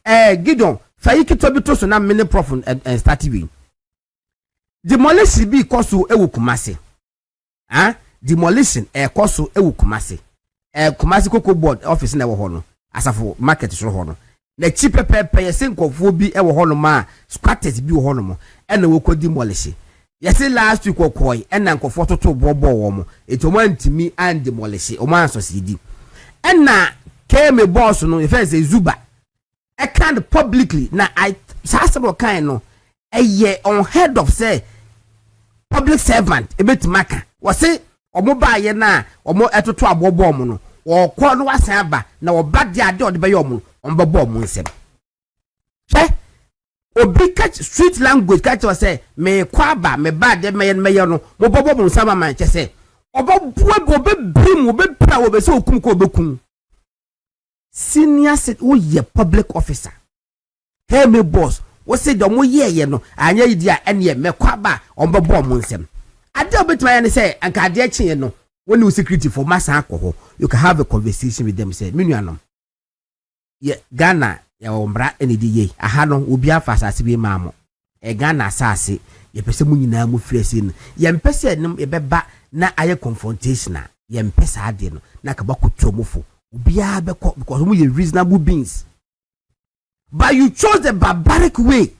Gidon fayiki to bi to so na mini prof and start wi demolition bi koso ewu Kumasi demolition koso ewu Kumasi Kumasi Cocoa Board office na ewo ho no asafo market so ho no na chi pepepe yesi nkofo bi ewo ho no ma squatters bi wo ho no mo na wo ko demolition yesi last week okoi na nkofo toto bobo wo mo etomo antimi and demolition o man so sidi na keme boss no if say Zuba I can't publicly na I sasebo kan no on head of say public servant e bit maka wo say omo ba ye na omo etoto abobo omo no wo ko no wasan aba na wo ba de ade ode be ye omo ombo bo omo nsem obi catch street language catch was say me kwaba me ba de me no mo bobo mo nsama man che say obo buo be brim obe pra obe say okum ko obekum senior said oh ye public officer hey me boss wo say do mo ye no anya yi dia ene me kwaba ombo bo mo nsem ade obetuma ya ne say anka ade achi no when security for massa alcohol you can have a conversation with them say menuanom ye Ghana ya ombra ene di ye aha no obi afa asase bi maamo Ghana asase ye pese mu nyina mu frese no ye mpese nem ye beba na aye confrontation na ye mpese ade no na ka bakotomofo obi a beko because mu ye reasonable beings but you chose the barbaric way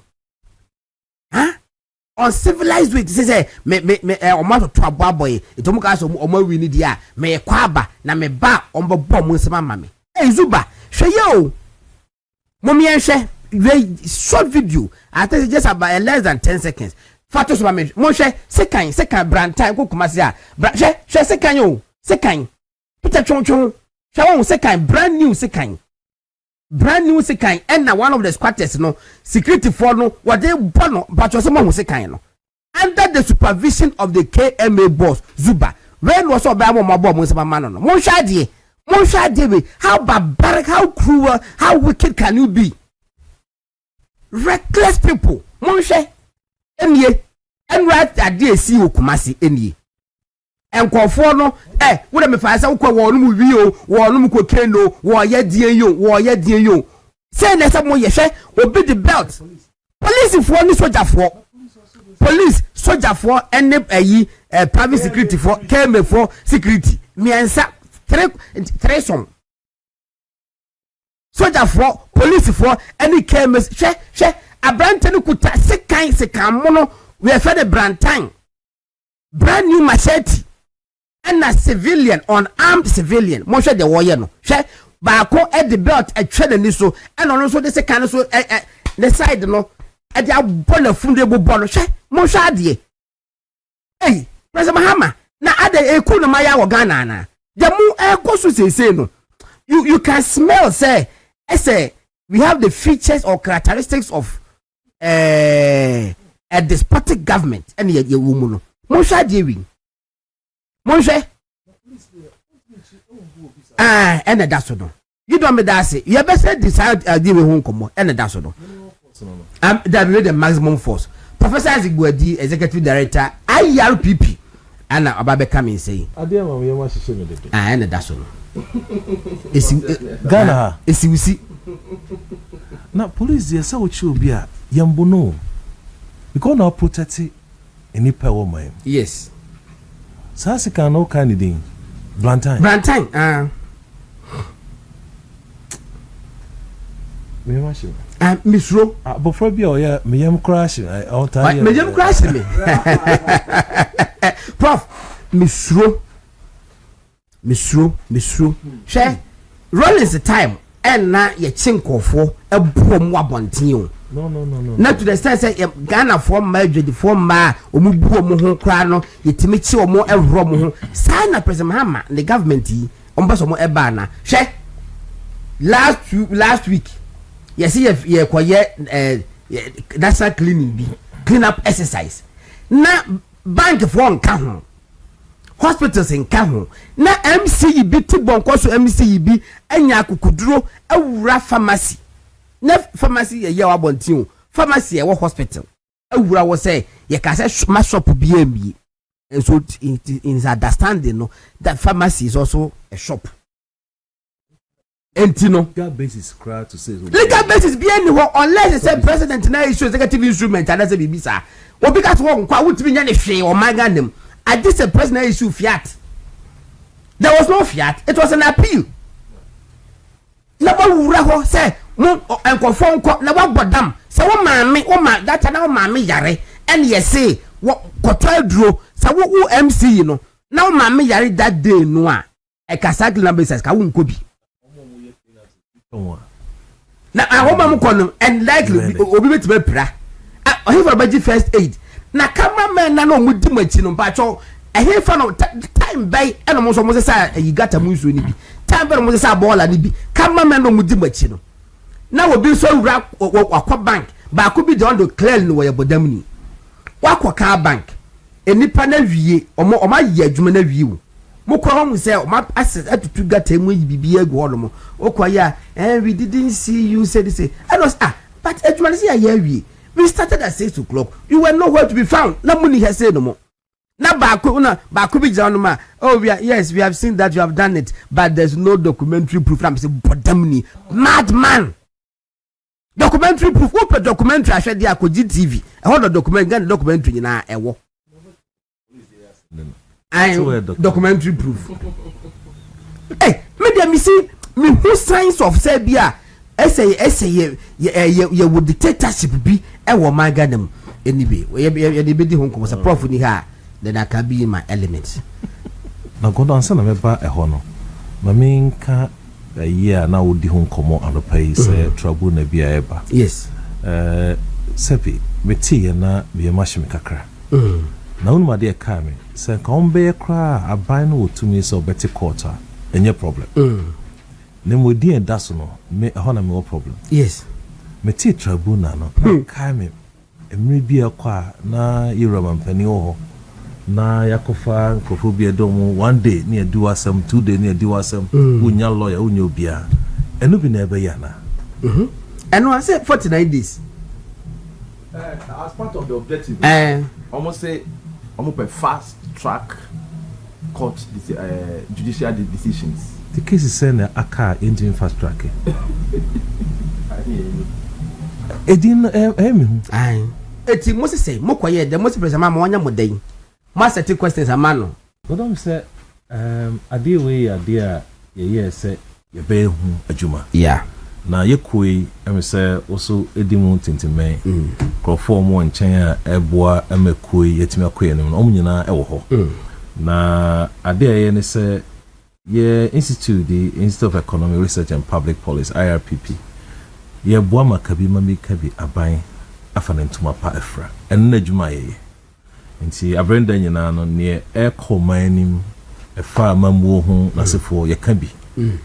uncivilized way to say me o ma to aboy ito mu ka so o ma wi ni dia me kwaba na me ba o mbo bom nsema ma me Zuba hwe yo mommy short video I think just about less than 10 seconds photos ba me mo hwe second brand time ko Kumasi a hwe second yo second Peter chonchon hwe second brand new second and now one of the squatters no security for no what they bono but was someone second no under the supervision of the KMA boss Zuba when was so bad mo bomb nsema man no mo hwe how barbaric, how cruel, how wicked can you be? Reckless people. Monshe, enye, and right at DSC Kumasi enye. And conforno, what am I fa sa ukwa wo no mu wi o, wo no mu kokendo, wo ye die yo. Say na some mo ye hwe, obi the belt. Police for ni soldier for. Police, soldier for, and private security for, KMA for security. Miensa three some soldier for police for any chemist she abrante kuta sekan mono we have the brand new machete and a civilian unarmed civilian mo she the warrior no she baako at the belt a trade ni so and also the sekan so the side no e dey abona funde bobo she mo she ade hey President Mahama na ade eku no maya wo Ghana na the mu say no you can smell say we have the features or characteristics of a despotic government and ye woman no monsha Destr0ying monsha and that's so no you don't me that say you better decide deal with home come and that's so no that really the maximum force Professor Azigwadi executive director IRPP and ababe come say adem am ye ma hihye me dede and that's so esi Ghana esi wisi na police ye say ochi obi a yembo no because now protect any power man yes sasika no candidate Brantine me ma shi misro before bi o ye me yem crash all time me yem crash me Prof misro she Rollins the time and na ye chinkofo ebom wabonten o no na to the extent say Ghana for major for ma omubu omo ho kra no yetimi chi omo evro mo ho sai na President Mahama the government yi ombaso mo eba na she last week yes ye koye national clean up exercise na bank for nka ho hospitals nka ho na MCE bi tibon koso MCE bi anya akukuduro awura pharmacy na pharmacy ye wabontin o pharmacy ye hospital awura wo say ye ka say ma shop bi ambi and so in his understanding no that pharmacy is also a shop Entino. Legal basis cry to say. Legal basis be anywhere unless it's a president now issue executive instrument and that's a BBC. Or because one quite would be any fee or my gandem. I just a president issue fiat. There was no fiat, it was an appeal. Nobody will say, no, and conform, never bottom. So, one man, that's an old mammy yare, and yes, say, what Cotel drew, so what MC, you know. Now, mammy yare that day, no, a Casaki number says, I won't be. Now, I hope I'm going and likely will be to be pra. I have a budget first aid. Now, come on, man, no, with too much in Pacho. I hear from time by and almost say you got a moose when you time by almost a ball and be come on, man, no, with too much. Now we'll be so rap or bank, but I could be done to clear no way about them. Walk car bank, any panel view or more or my year, view. Mokrom say my asset to get him with be a guano. Okwaya, and we didn't see you said this. I was but at one year we started at 6 o'clock. You were nowhere to be found. No money has said no more. Now Bakubi Januma. Oh, yes, we have seen that you have done it, but there's no documentary proof. I'm saying, Podamni, madman. Documentary proof. What a documentary I said there could TV. I hold a documentary in our ewo. Documentary proof. Hey, maybe me see me who signs of Serbia. Essay ye would dictatorship be ewo my gadam anyway. We be the home was a prof ni ha. Then I can be in my elements. Now go down sana me ba ehono. Ma minka a year now would the home come on the pay say trouble na bia eba. Yes. Sepi me tea na be mashimi kakra. Na unma de ka me say ka be kra aban no to me so better quarter any problem. Ne mo di en daso no me ehona me problem. Yes. Me tea trouble na no ka me emre bia kwa na Yoruba mpani ho. Na yakofa nkofobia dom one day near do asem 2 day near do asem unya lawyer unya obia enu bi na ebe ya na and I say 49 days as part of the objective almost say almost a fast track court judicial decisions. The case is saying aka into fast track edin eti mo say mokoye the most president ma wanya modan master take questions amano but don't say ade we ade ye say ye be hu adwuma yeah na ye koi am say also edimu tintimen crofo mo nchen a eboa amakoi yetimi akoye no omnyina ewo ho na ade ye ne say ye Institute of Economic Research and Public Policy IRPP ye boa makabi mami kabi aban afanentuma pa efra enna adwuma ye nti abrenda nyina no ne ekomanim efa mamuo ho nasefo ye ka bi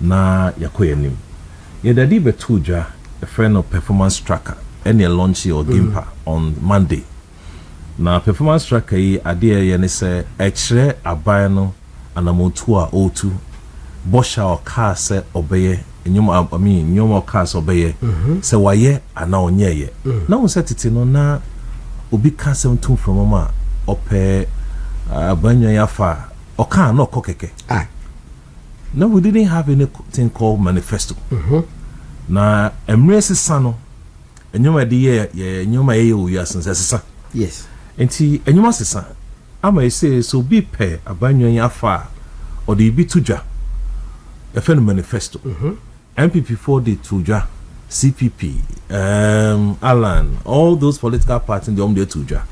na yakoyanim ye dadi betudwa a friend of performance tracker any launch or gimpa on Monday na performance tracker yi ade ye ne se ekire aban no anamotu a otu bosha o ka se obeye nyoma ka se obeye se waye ana onyeye na won setiti no na obi ka se ntum from mama ope abanyo yafa oka no kokeke no we didn't have anything called manifesto na emresi sano enyoma de ye nyoma ye oyasen sesa yes enti enyoma sesa ama ese so bi pe abanyo yafa or the bi tudwa a fen manifesto MPP4 de tudwa CPP Alan all those political parties they de tudwa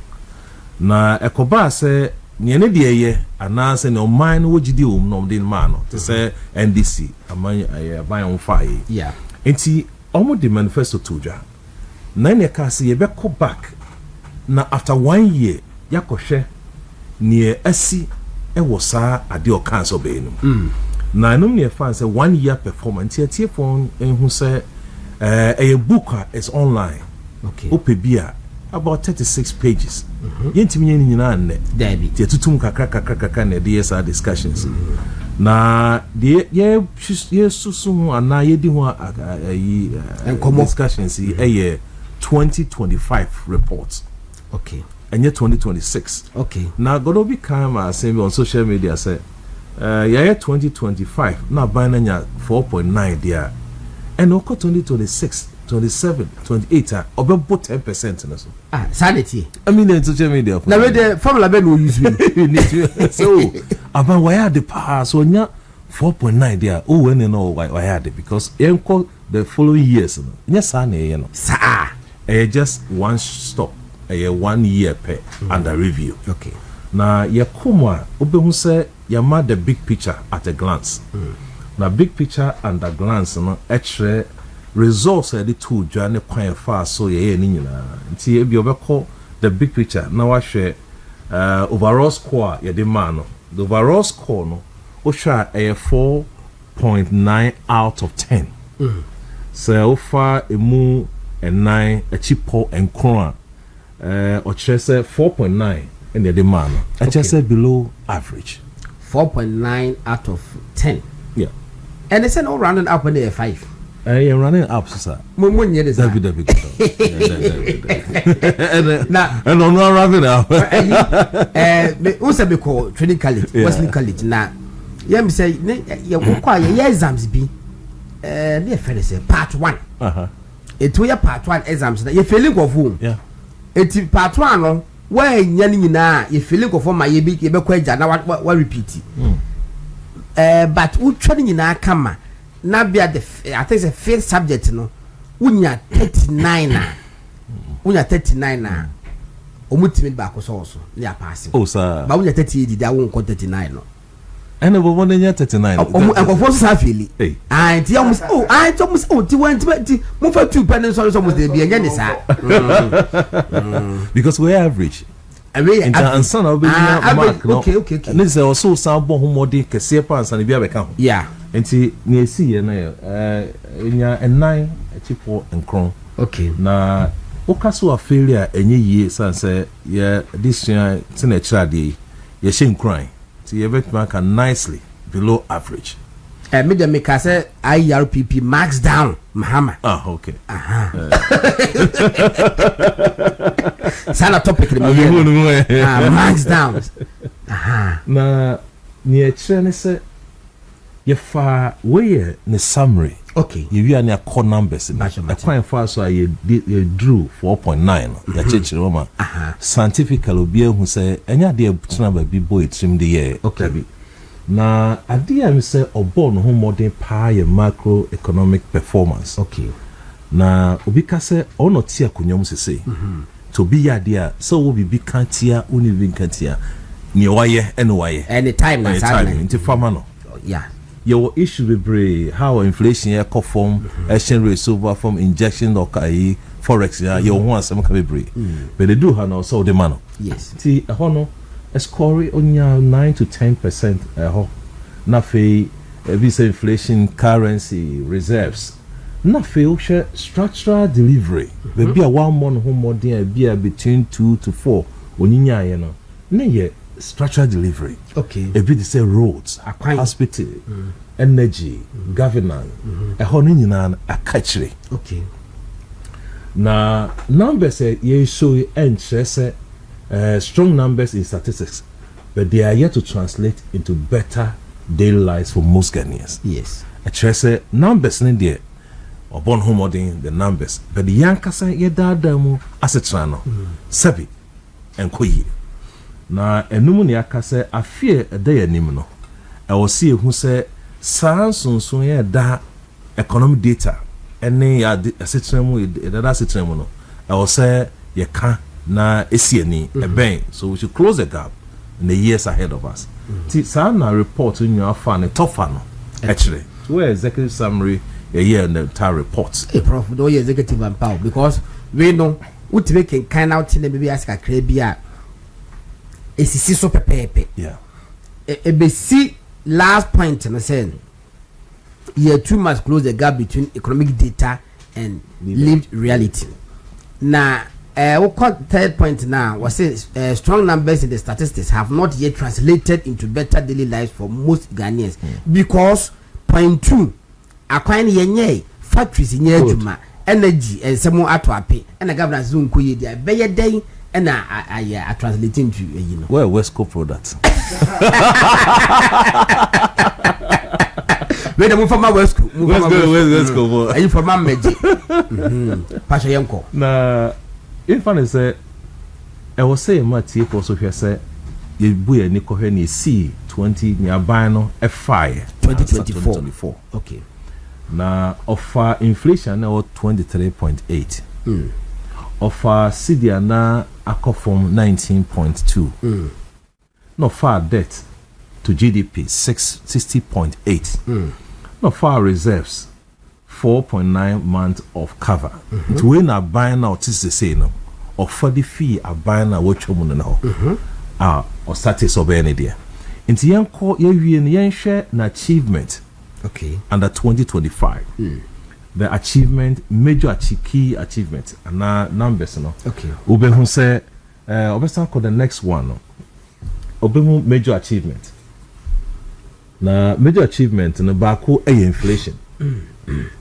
na ekoba se niene de ye anase ne oman no wogidi om no de ma no te se NDC aban on fire yeah enti omo de manifesto tudwa na ne ka se ye be go back na after 1 year yakohwe ne asi ewo saa ade o cancer be no na no ne fan say 1 year performance tie phone hu say a book is online okay opebia about 36 pages yentimi nyina nne dabi tie tutum kakra na DSR discussions na de ye susu ana ye di ho discussions 2025 report okay and 2026 okay now godo be come saying on social media say 2025 na ban na 4.9 there and oko 2026 27 28 obebo 10% na so sanity I mean the social media na we the formula be no use you need to so aban why the pass so nya 4.9 there oh when you know why had it because enko the following years no nya sa na ye no sa just one stop 1 year per under review okay na ye komwa obehu say yama the big picture at a glance na big picture under glance no actually results the two journey kwan fa so ye ni nyina nti e bi obekọ the big picture na wa hwe overall score ye de man no the overall score no o hwa 4.9 out of 10 so o fa emu 9 a chipo enkron o chere say 4.9 in the man no I just say below average 4.9 out of 10 yeah and they said all rounded up when they 5 you're running up, sir. Mumunye is David. And on running up. Me also be called training college, Wesley College. Now, you say, you require your exams be near Felice, part 1. It will part 1 exams. You're feeling of whom? Yeah. It's part 1. Where yanning na, you feeling of my ye be quaja now what repeat it. But who training in our camera? Na bia the I think the first subject no unya 39 na unya 39 na omutimi ba ko so na pass oh sir ba unya 38 di da won ko 39 no ene bo won nya 39 akofo so sa feli ti almost ti wan ti mo fa 2 penny so mo dey bi enye ni sa because we average and son of mark no okay this also sound bo homodi kese pa ansa ne bia be ka ho yeah enti ni esi ye na nya ennan chipo enkron okay na okaso a failure enye yie sanse ye this year tina chade ye shin crying ti ye bet mark nicely below average me dem make say IRPP max down Mahama okay sana topic ni max down na ni e chere ne se ye fa we ne summary okay ye wi an ya core numbers na kwan fa so ye drew 4.9 ya chechere ma scientifically obi ehu say enya de abutuna ba bi boy trim de ye okay na ade am say obo no ho modern pa ye macroeconomic performance okay na obi ka say ono ti akonyom sese to bi ya de a so wo bi kantia uni bi kantia ni waye anytime na time into farmer no yeah your issue be brave how inflation here come from exchange rate over from injection or forex your one some can be brave but they do have no so the man yes see a hono a score on your 9 to 10% na fe visa inflation currency reserves na fe o structural delivery be a 1 month home more there be between 2 to 4 oninya ye no na ye structural delivery okay a bit say roads hospital energy governance a hono nyina akachire okay na numbers ye show and say strong numbers in statistics but they are yet to translate into better daily lives for most Ghanaians yes a say numbers in there upon home the numbers but the yankasa ye dadamu asetrano sabi enkoyi na enum ne akase afie eda yanim no e wo se ehu se sansonson ye da economic data ene ya asetremu dada asetremu no e wo se ye ka na esiani eben so we should close the gap in the years ahead of us ti na report in your fan tofa no actually where executive summary a year in the entire report prof do ye executive and power because we know what we can kind out in the baby ask a crabia esisi so pepepe yeah be see last point and saying year 2 must close the gap between economic data and lived reality now we call third point now was say strong numbers in the statistics have not yet translated into better daily lives for most Ghanaians because point 2 akwan yenye factories nye adwuma energy and some ato ape and the governance zone ko ye dia be ye den and I translate into you know well West Coast products Wait a move from my West School. West School. Are you from my magic? Pasha Yanko. Na if I say I was saying my tea for so here say you buy ni ko ni C20 ni aban no F5 2024. Okay. Na offer inflation na 23.8. Offer CDI na akofom 19.2. No far debt to GDP 60.8. No far reserves 4.9 months of cover. To win a buy now, this is the same. Or for the fee, a buy now, what you want now. Or status of any day. In the young call, you share an achievement. Okay. Under 2025. The achievement, major key achievement, and numbers, no. Okay. Ube who say, Obesan call the next one, no. Ube major achievement. Na major achievement, no Baku a inflation.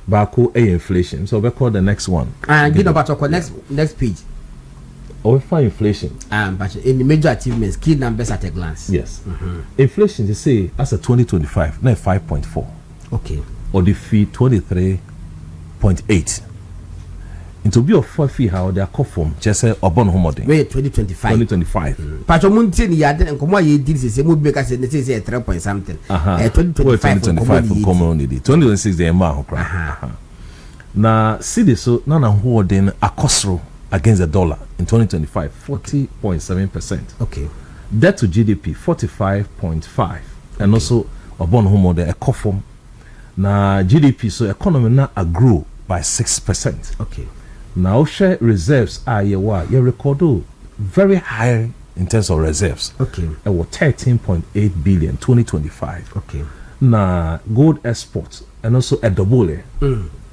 Baku a inflation. So we call the next one. And get about to next page. Or find inflation. But in the major achievements, key numbers at a glance. Yes. Inflation, they say, as a 2025, now 5.4. Okay. Or the fee 23.8. Into be of 4 fee how they are called from just say urban homoding. Wait 2025. Patromunti ni yade nkomo ye did say mo be ka say 3 point something. 2025 for common need. 2026 the amount cry. Na see this so na holding akosro against the dollar in 2025 40.7%. Okay. Debt to GDP 45.5 and also urban homoding a conform na GDP so economy na grow by 6%. Okay. Now share reserves are you record very high in terms of reserves. Okay. It was 13.8 billion 2025. Okay. Na gold exports and also a double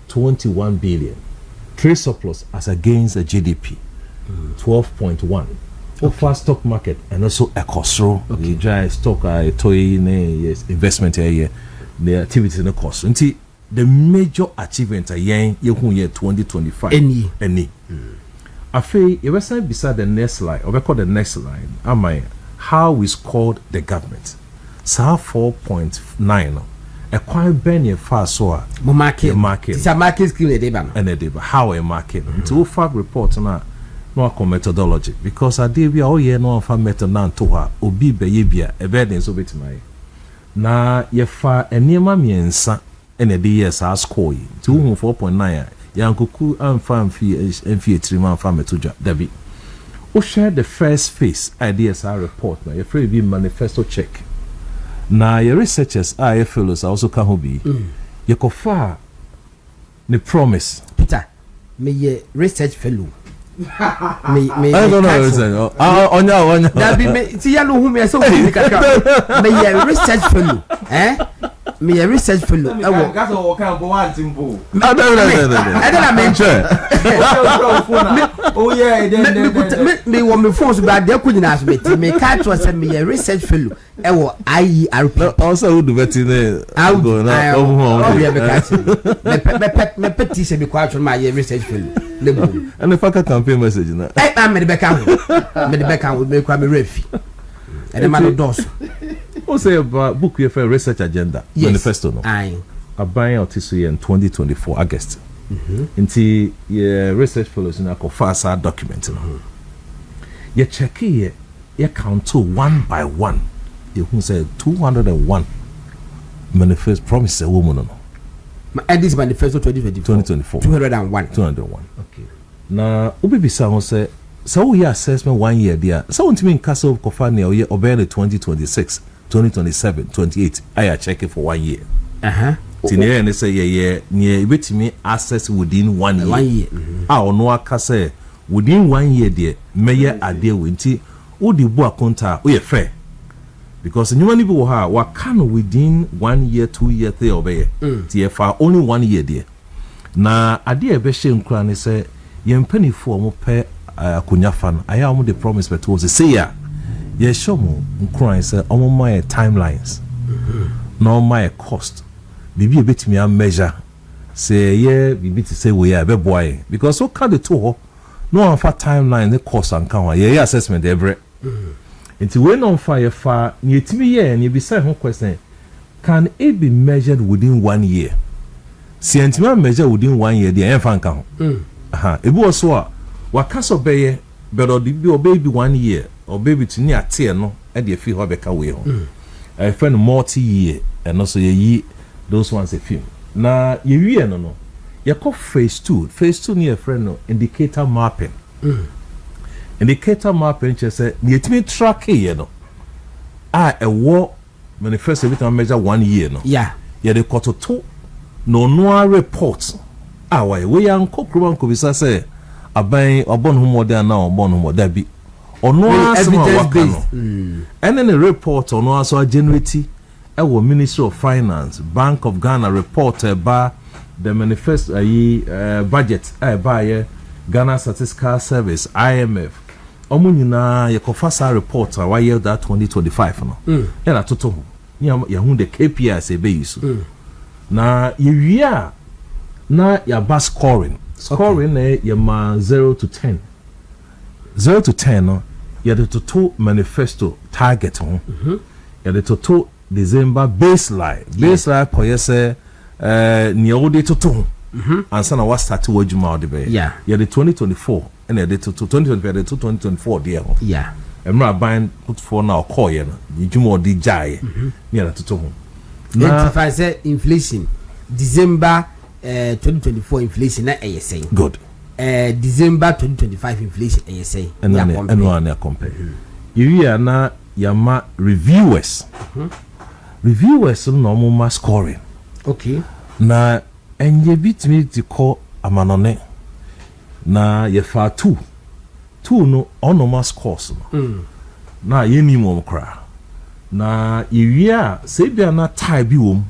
21 billion. Trade surplus as against the GDP 12.1. Okay. Stock market and also a cost. Okay. Dry stock toy yes investment here the activities in the cost. Until the major achievement year 2025 any I feel you were saying beside the next line or we call the next line am I how we scored the government so 4.9 a quite benny far so market it's a market skill and how a market to fact report na no methodology because I did be all year no fa method na to her obi be bia e be den so betimai na ye fa enema miensa and the years are score 4.9 yankuku amfi etrima amfa metoja dabi o share the first phase ideas are report na your free be manifesto check na your researchers are fellows also can ho be you go far the promise Peter me research fellow me I don't know onya dabi me ti ya no hu me so me kakra me research fellow me a research fellow gas o kan bo wan timbo no I don't mention oh yeah me want me phone so bad dey ku nyina so me catch was me a research fellow wo IERP also who do vetine go na me peti se be quite my research fellow and the fucker campaign message na me the back out me kwa me refi and the man does o say about book your research agenda manifesto no a buying out this year in 2024 August into your research fellows in a fast document no you check here you count to one by one you who say 201 manifest promise a woman no and this manifesto 2024 201 okay na ubibisa who say so we assessment 1 year there so want me in castle kofani or year obey 2026 2027 28 I check it for 1 year tine and say yeah near betimi access within 1 year no aka say within 1 year there meya ade wenti odi bu akonta o ye fair because nyuma ni bi wo ha wa can within 1 year 2 year 3 obey tie fa only 1 year there na ade e be hye nkura ne say yempanifo mo pe akonya fa no aya mo the promise but was say ya ye show mo nkran say omo my timelines no my cost bibi e betimi a measure say ye bibi to say we are be boy because so can the two no on for timeline the cost and kan ye assessment every until we no fire fa ni etimi ye ni bi say ho question can it be measured within 1 year? See, measure within 1 year, the infant count. It was so. What castle bay, but or the baby 1 year, or baby to near tear no, and the feel of a way home. I find multi-year, and also a year, those ones a few. Now, you no. You call phase 2. Phase 2 near friend no indicator mapping. Indicator mapping just say, you track here no. A war manifest every time measure 1 year no. Yeah. Yeah, they got to 2 no reports. Why we young cockroach could be say aban obon humo there now obon humo there be or no evidence based and then a report on also generate our Ministry of Finance, Bank of Ghana report by the manifest budget by Ghana Statistical Service IMF omunina yakofasa report why year that 2025 no and atoto ya hu the KPIs ebe yiso na year na ya bas scoring na ya ma 0 to 10 0 to 10 no ya the total manifesto target ho ya the total December baseline ko yese ni odi total ansa na what start wo juma odi be ya the 2024 and ya the 2025 the 2024 there ho emra ban put for now call ye no juma odi jaye ni ya total ho na if I say inflation December 2024 inflation na saying good December 2025 inflation saying and one compare you na yama reviewers no more scoring okay na enye bitimi ti call amanone na ye fa 2 no on scores no na ye ni mo kra na yewia se bia na tie bi wom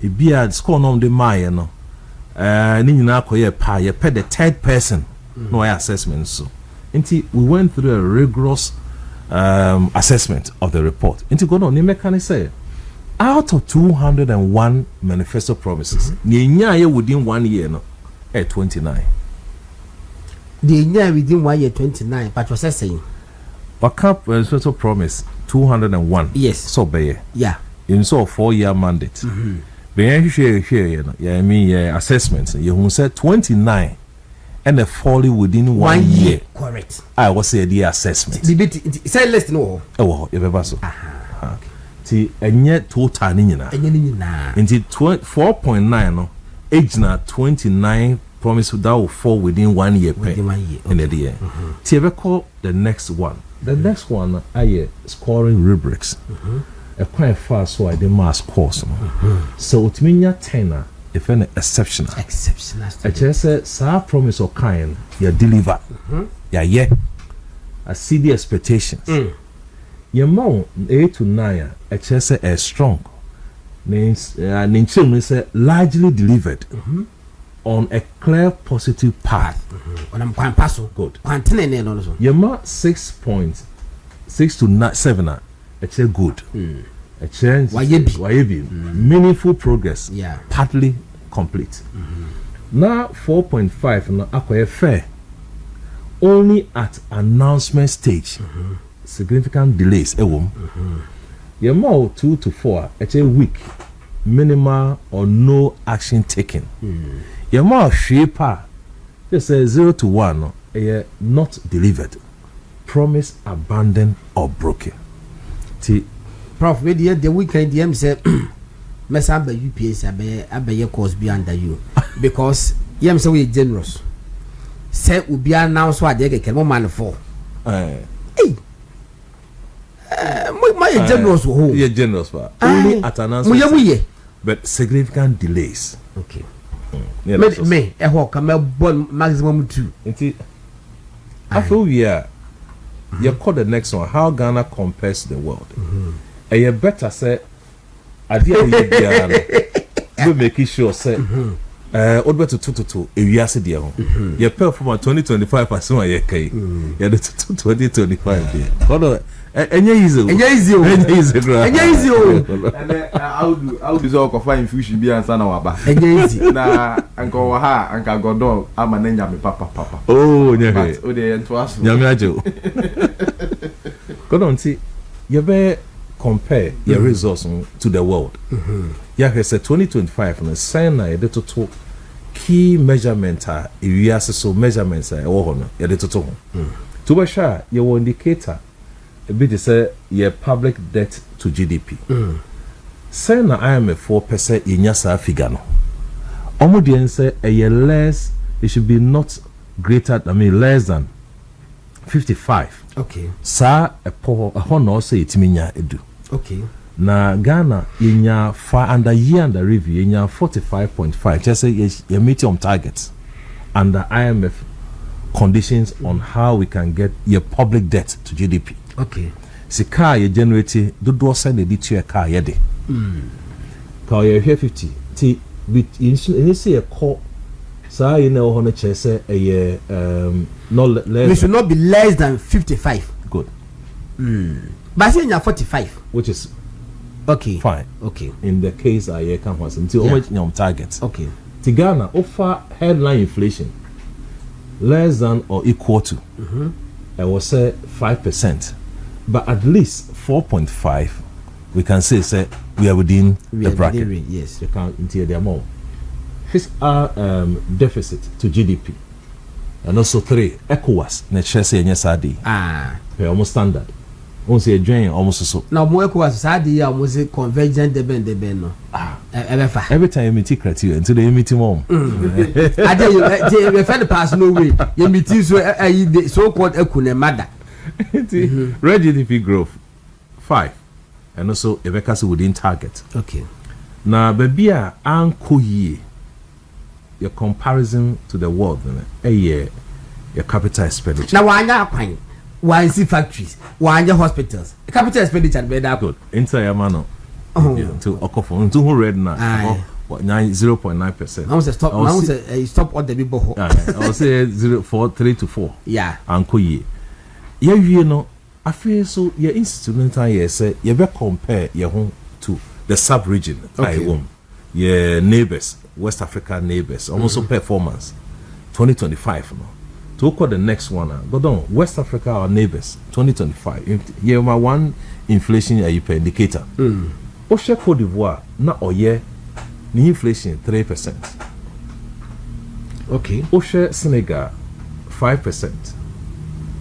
e bia score no de maye no ni nyina akoye pa ye pe the third person no assessment so until we went through a rigorous assessment of the report until go no ni mechanic say out of 201 manifesto promises ni nya ye within 1 year no 29 the nya within 1 year 29 but was saying what cap manifesto promise 201 yes so be yeah in so 4-year mandate ben share you know yeah I mean assessment you said 29 and the folly within 1 year correct I was say the assessment say list no you be so ti enye total ni nyina nti 4.9 no age na 29 promise that will fall within 1 year in the year ti be call the next one aye scoring rubrics a quite fast so I the mass course so it mean 10 if any exceptional I just say sa promise or kind you deliver yeah I see the expectations your mount 8 to 9 I just say a strong means say largely delivered on a clear positive path on am kwan paso good kwantene no so your mount 6.6 to 7 it's a good a change wayebi meaningful progress partly complete now 4.5 now akoye fair only at announcement stage significant delays ewom your more 2 to 4 it's a weak minimal or no action taken your more shaper just say 0 to 1 not delivered promise abandoned or broken prof we the weekend DM say mess up UPS abe course be under you because yem say we generous say we be announce what they get man for my generous who you generous for only at announcement but significant delays okay me e ho come maximum 2 nti after we are you call the next one how Ghana compares to the world and you better say idea you make sure say odd to 2 if you say there you perform 2025 as soon as you kai you the 2025 there hold on enye easy and how do so kofa infusion bi ansa na waba enye easy na anko wa ha anka godo ama na nya me papa oh nya he o de ento aso nya me ajo hold on see you be compare your results to the world. Yeah, he said 2025 and sign na yede to key measurement we are so measurements yede to to be sure your indicator a bit say your public debt to GDP. Sign na IMF 4% in your figure no. Omudian say a year less, it should be not greater, less than 55. Okay. Sa a honor say it minya edu. Okay. Na Ghana inya under year under review inya 45.5. Just say you meet your targets under IMF conditions on how we can get your public debt to GDP. Okay. Sika you generate do send the to your car yede. Car you here 50. T in say a call. So you know how say a year not less. We should not be less than 55. Good. But say you 45, which is okay. Fine. Okay. In the case I can was until how much targets. Okay. Ghana offer headline inflation less than or equal to I will say 5%, but at least 4.5 we can say we are within the bracket. Yes. You can't into the amount. Fiscal deficit to GDP, and also 3 ECOWAS. Let's say yes, we almost standard. On say join almost so. Now more ECOWAS sadi almost convergent deben no. Every time you meet criteria until they meet mom. I tell you, we find the pass no way. You meet so called ekune mother. Real GDP growth 5, and also Ebeka within target. Okay. Now baby anko ye. Your comparison to the world, your capital expenditure. Now, why not fine? Why see factories? Why are hospitals? Capital expenditure be that good. Entire mano. To Okofo, to who read now? 0.9%. I was stop. I was stop all the people. I will say 3 to 4. Yeah. Anko ye. You know, I feel so. Your instrumental ye say you be compare your home to the sub-region. Okay. Your neighbors. West African neighbors, almost performance 2025 no. To call the next one go down West Africa our neighbors 2025 yeah my one inflation you per indicator Oshe Cote d'Ivoire na oye ni inflation 3%. Okay. Oshe Senegal 5%.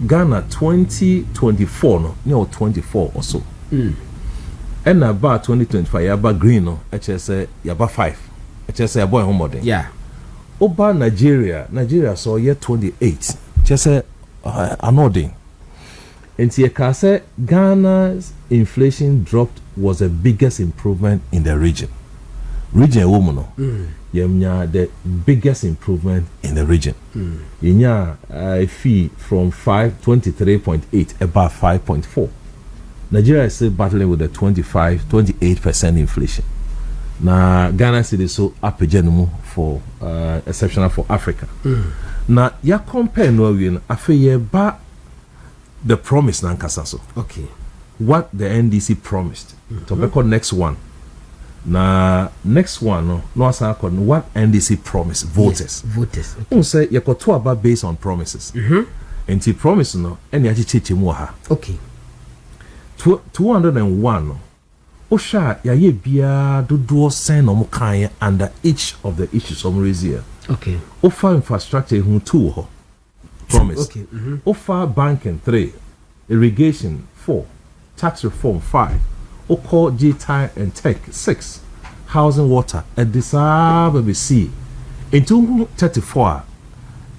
Ghana 2024 no near 24 or so and about 2025 yaba green no say yaba 5. Just say a boy home modern. Yeah. Oba Nigeria saw year 28. Just say anoding. And see say Ghana's inflation dropped was the biggest improvement in the region. Region woman yemnya the biggest improvement in the region. Yenya fee from 23.8 about 5.4. Nigeria is still battling with the 28% inflation. Na Ghana city so apegenumu for exceptional for Africa. Na ya compare no win afeye ba the promise na nkasa so. Okay. What the NDC promised. To be called next one. Na next one no asa called what NDC promised voters. Yes, voters. Okay. Say you got to about based on promises. And the promise no any achiche mu ha. Okay. 201 no. Osha ya ye bia dodo sen no mo kan under each of the issues some raise here. Okay. Offer infrastructure who 2 ho. Promise. Okay. Offer banking 3, irrigation 4, tax reform 5, Oko G-Time and Tech 6, housing water and BBC into 34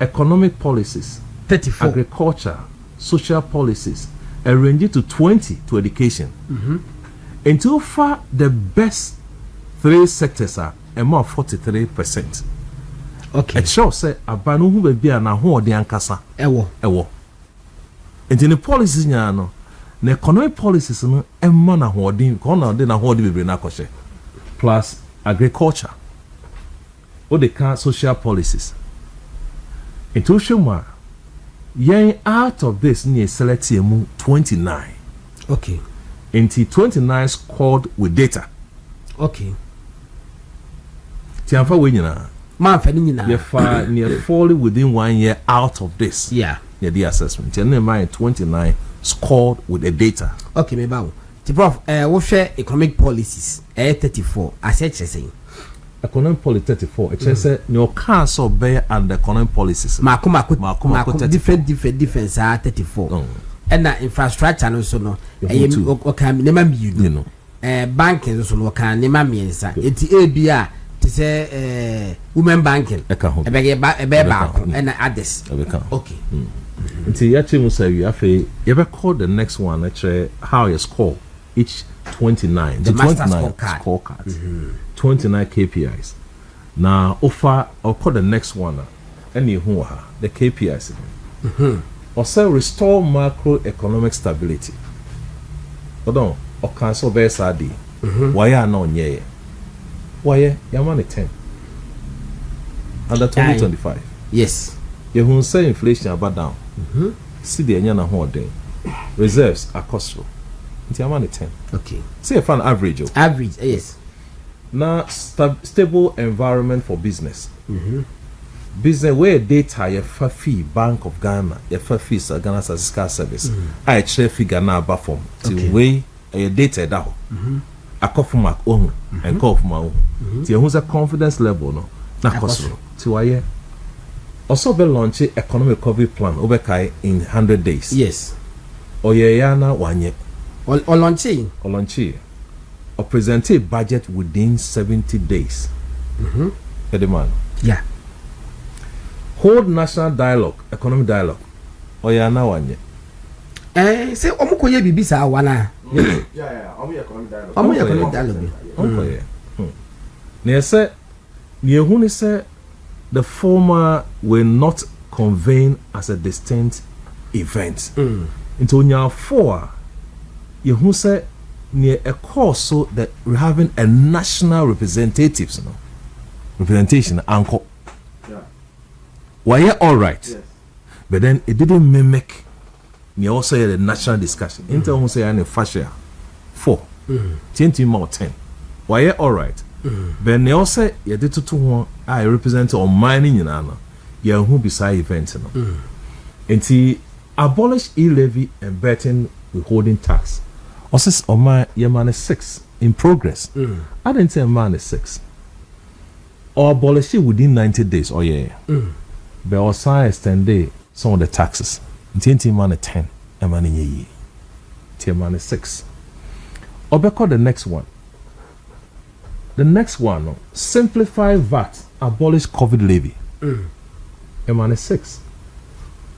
economic policies 34 agriculture social policies and range to 20 to education. Until far the best 3 sectors are more 43%. Okay. It shows say abanu hu be bia na ho ode ankasa ewo. Enti the policies nya no na economic policies no emma na ho ode ko na ode na ho ode bebre na akoshe. Plus agriculture. O de can social policies. Enti o shema yen out of this ni select emu 29. Okay. Enti 29 scored with data. Okay. Ti anfa we nyina man fa ni nyina. You fall near falling within 1 year out of this. Yeah. Yeah, the assessment. And then my 29 scored with the data. Okay, me bawo. Prof, we share economic policies 34 as such as saying economic policy 34 it says your car so bear and the economic policies Mako different 34 and that infrastructure no so no okay nema you know banking so no kan nema miensa eti ebia to say women banking e be and others okay until you actually say you have you ever call the next one actually how you score each 29 the 29 scorecard 29 KPIs now offer or call the next one any who are the KPIs also restore macroeconomic stability hold or cancel BSRD why are not yeah why your money 10 under 2025 yes you who say inflation about down see the anyana holding reserves are costly it's your money 10 okay say for an average yes now stable environment for business business where data your fee Bank of Ghana your fee Ghana Statistical Service I actually figure now about form to way your data that I call for my own and call for my own to who's a confidence level no na cost to why also be launch economic recovery plan over in 100 days yes or yana 1 year or launch or present a budget within 70 days man yeah hold national dialogue economic dialogue or yana 1 year say omukoye bibi sa wana omu economic dialogue okay ne say ne hu ni say the former will not convene as a distinct event into nya 4 you who say near a course so that we're having a national representatives representation anchor why all right yes. but then it didn't mimic near also the national discussion into who say and fascia 4 20 more 10 why all right but they also you did to I represent on mining in Anna yeah who beside event and abolish e-levy and betting withholding tax also on my man is 6 in progress I didn't say man is 6 or abolish it within 90 days or but also extend some of the taxes until man is 10 and man in ye man is 6 or because the next one simplify VAT, abolish COVID levy. Man 6.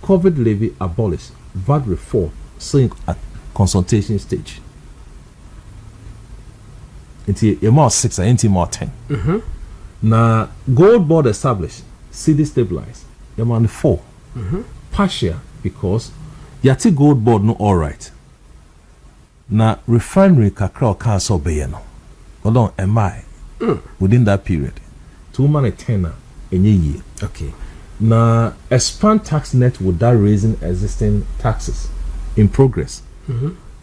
COVID levy abolished, VAT reform, still at consultation stage. Until more 6 and more 10. Now, gold board established, CD stabilized. Man 4. Partial because yati gold board no all right. Now, refinery kakra cancel bayano. Hold on, am I? Within that period 2 money 10 in a year okay now expand tax net without raising existing taxes in progress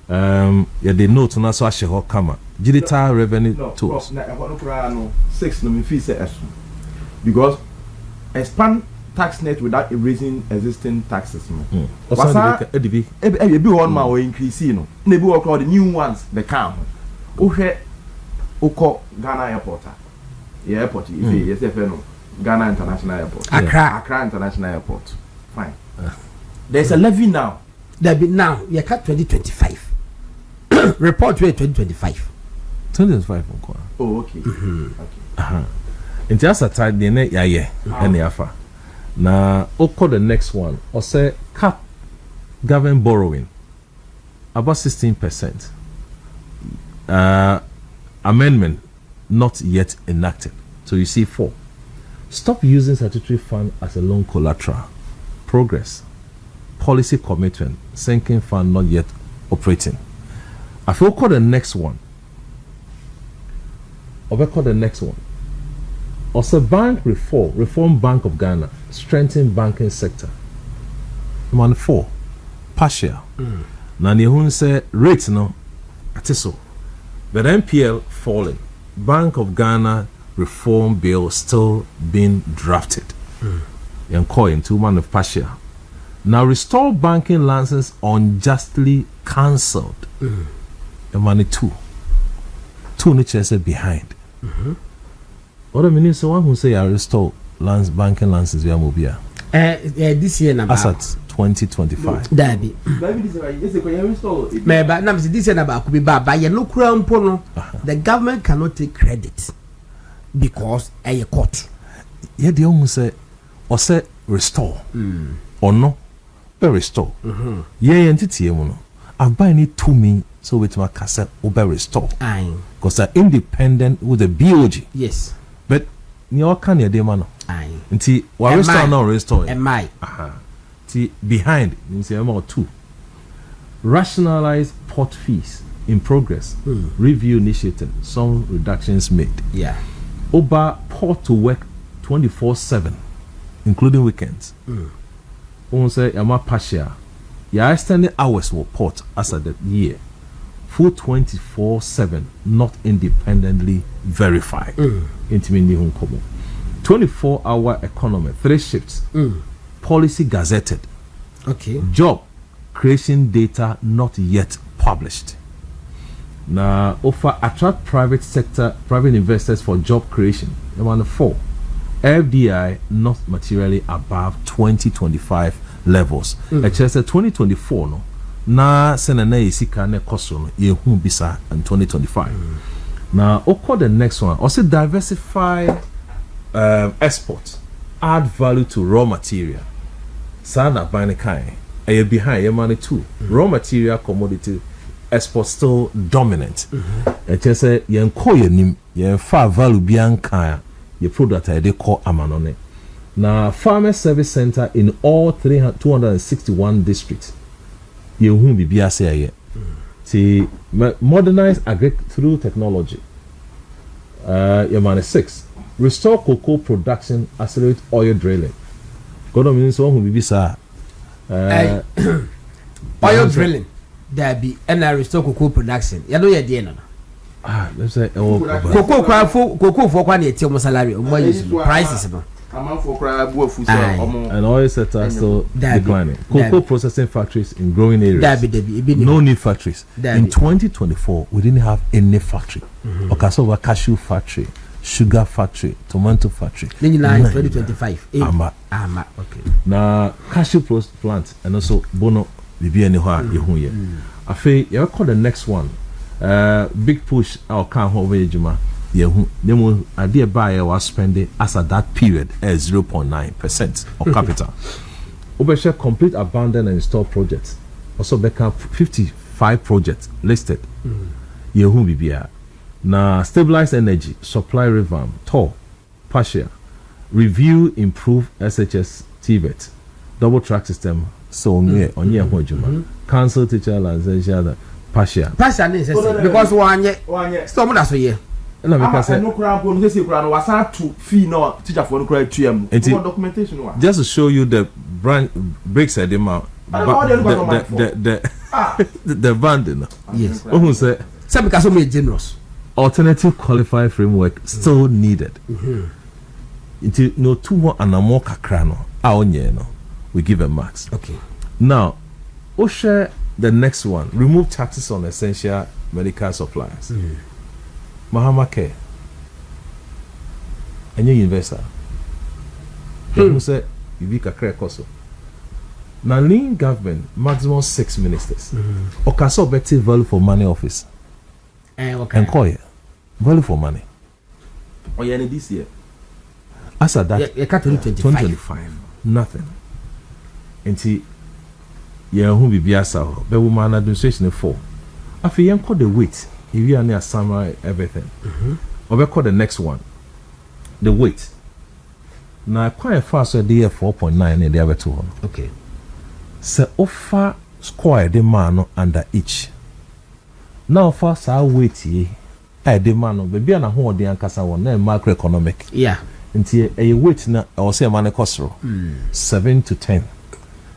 yeah they know to so ashe kama digital revenue tools no 6 no me fee say because expand tax net without raising existing taxes wasa e be one ma we increase no na be work all the new ones the come uhwe Oko Ghana airport. Yeah, airport. Yes, no. Ghana International Airport. Accra International Airport. Fine. There's a levy now. There be now. You cut 2025. Report rate 2025. 2025. Oh, okay. Okay. In just a time, yeah. Any afa. Now, Oko the next one. Or say cap government borrowing about 16%. Amendment not yet enacted. So you see 4. Stop using statutory fund as a loan collateral. Progress. Policy commitment. Sinking fund not yet operating. I feel call the next one. Also bank reform Bank of Ghana. Strengthen banking sector. Man 4. Partial. Now you say rates no. Atiso. But NPL falling, Bank of Ghana reform bill still being drafted. And coin 2 months of partial. Now restore banking license unjustly cancelled. money two no chese behind. What I mean is one who say I restore lands banking licenses via mobile. This year number as at 2025. Dabi. Me ba na this year number could be bad but you no kura mpo no. The government cannot take credit because a court. Yeah, the one say or say restore. Or no be restore. Yeah, entity no. I buy need to me so with my cassette or be restore. Aye. Because they're independent with the BOG. Yes. But you can you man. Aye. Nti wa restore now restore. Am I? Nti behind nti am 2. Rationalize port fees in progress. Review initiated. Some reductions made. Yeah. Oba port to work 24/7 including weekends. Say yama partial. Ya extended hours for port as at the year. Full 24/7 not independently verified. Intimini hunkomo. 24-hour economy, 3 shifts. Policy gazetted. Okay. Job creation data not yet published. Now offer attract private investors for job creation. Number 4. FDI not materially above 2025 levels. Actually, 2024 no. Na senana isika ne koso no ye hu bisa in 2025. Now oko the next one. Also diversify export, add value to raw material. Sana bani kai. Are behind your money too. Raw material commodity export still dominant. It say yen ko nim yen fa value bianka your product they call amanone. Now farmer service center in all 261 districts. You whom be say see modernize agri through technology. Your money 6. Restore cocoa production, accelerate oil drilling. God means one who be sir. Oil drilling. There be and restore cocoa production. You know your dear. Let's say cocoa for one year salary. Prices. And oil sector still declining. Cocoa processing factories in growing areas. No new factories. In 2024, we didn't have any factory. Okasowa cashew factory, sugar factory, tomato factory. Then you like 2025. Okay. Now cashew plant and also bono bibi anywhere yehuye. Afi you call the next one. Big push our can over ejuma. Yehu idea buyer was spending as at that period as 0.9% of capital. Obesha complete abandoned and install projects. Also become 55 projects listed. Yehu bibia. Now stabilize energy, supply revamp, TOR, partial, review, improve SHS TVET, double track system. So on your cancel teacher license partial. Partial necessary because one year storm that's a year. No crap to fee no teacher for no credit documentation. Just to show you the brand breaks at the amount. The band. Yes. Who say some because so many generous. Alternative qualified framework still needed. Until no 2 and a more kakrano. No, we give a max. Okay. Now, share the next one. Remove taxes on essential medical supplies. Mahama care. And you investor. Who said you be kakre koso. Now lean government maximum 6 ministers. Okaso better value for money office. And call it value for money. Oh yeah, this year. As at that, 2025. Nothing. And see, yeah, who be biasa, but woman administration for. After you call the weight, if you are near summary everything. Or we call the next one. The weight. Now quite fast so they 4.9 in the other two. Okay. So offer square the man under each. Now first I wait here. I demand baby and a whole the ankasa one macroeconomic. Yeah. Until a wait na or say man costro 7 to 10.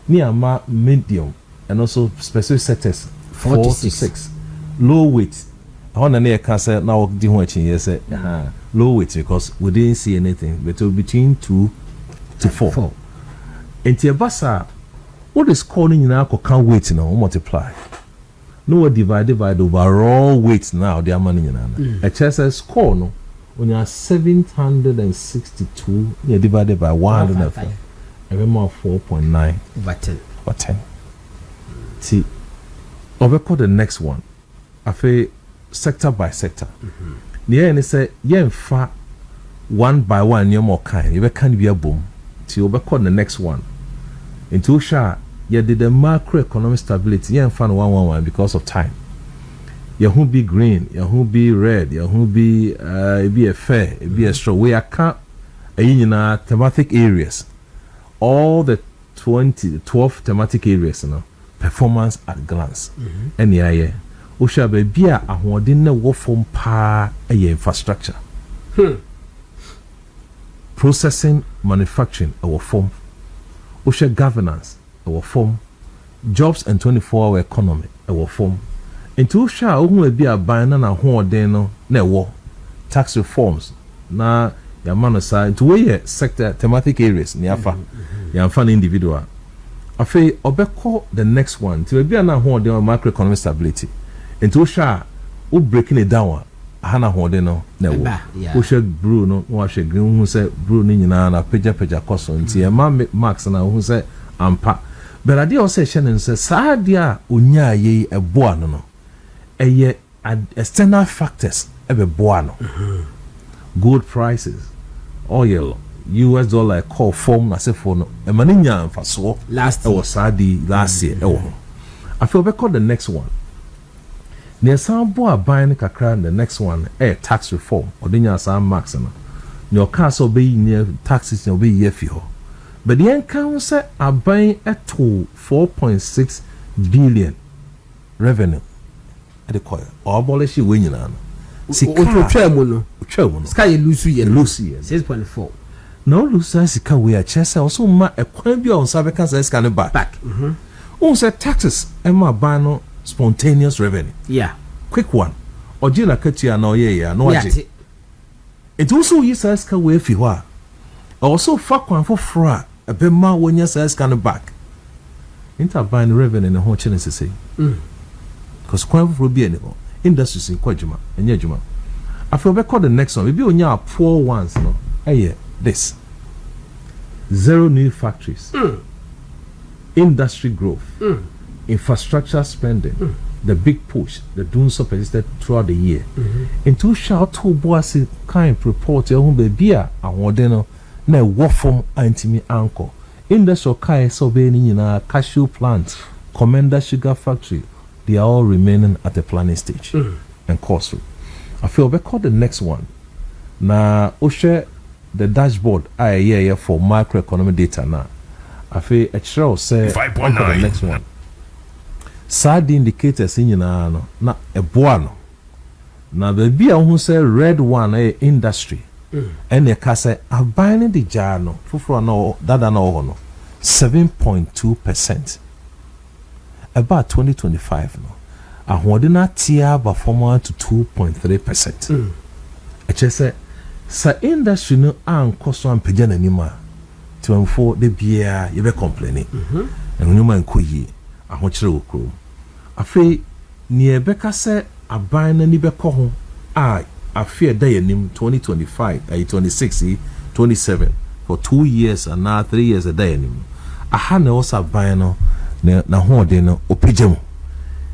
Near ma medium and also specific sectors 4 to 6. Low weight. I want to near cancer now do watching yes low weight because we didn't see anything but between 2 to 4. Until basa what is calling in our can't wait now multiply. no divide by the overall weight now the money nyina a chess score no when you are 762 you divided by 105 every more 4.9 over 10 or 10 see overcall the next one I feel sector by sector the end say fa one by one you more kind you can be a boom till overcall the next one into sha you did the macroeconomic stability yen fan 111 because of time you who be green you who be red you who be a fair be a straw we are thematic areas all the 12 thematic areas you know performance at glance and yeah usha be a ahoden na wo fom pa infrastructure processing manufacturing our form usha governance our form jobs and 24-hour economy our form into usha ohun be a ban na ahoden no na wo tax reforms na ya manasa into we sector thematic areas ni afa ya fan individual afi obeko the next one to be na ahoden macroeconomic stability into usha o breaking it down hana ahoden no na wo usha brew no wa hwe green hu say brew ni nyina na peja koso nti e ma max na hu say ampa but ade o say hye say saadia onya ye eboa no eye external factors ebe boa no gold prices oil US dollar call form na se for no e mani nya mfaso last year I feel we call the next one ne sambo aban kakra the next one tax reform odenya sam max no your car so be near taxes no be year fi ho but the account say aban to 4.6 billion revenue at the coil or abolish we nyina no sika no sika ye lose 6.4 no lose sika we a chesa also ma ekwan bi on sabe kan say sika no back on say taxes e ma ban no spontaneous revenue quick one ojila katia na oye no aje it also yi say sika we fi ho a also fa kwan for fra e be ma wonya say sika no back interbind revenue ne ho chene sese because kwan for bi any industry sin kwajuma enye adwuma after we call the next one we be onya poor ones no this 0 new factories industry growth infrastructure spending the big push the doing so persisted throughout the year into shout to boss kind report your home be a awode no na wo from antimi anko industrial kai so be ni na cashew plant Commander sugar factory they are all remaining at the planning stage and course I feel we call the next one na o share the dashboard for macroeconomic data na I feel a show say 5.9 the next one sad indicators in no na eboa no na baby a hu say red one industry and e ka say aban the jano fufuro na dada na ho no 7.2% about 2025 no ahode na tia ba form to 2.3% e che say sa industry no ankoso ampagya nanima tiwamfo de bia ye be complaining enuma nkoyi ahokyere okro afi ni ebeka se aban na ni be ko ho a afi da yanim 2025 26 27 for 2 years and now 3 years a day yanim aha na osa aban no na ho de no opejam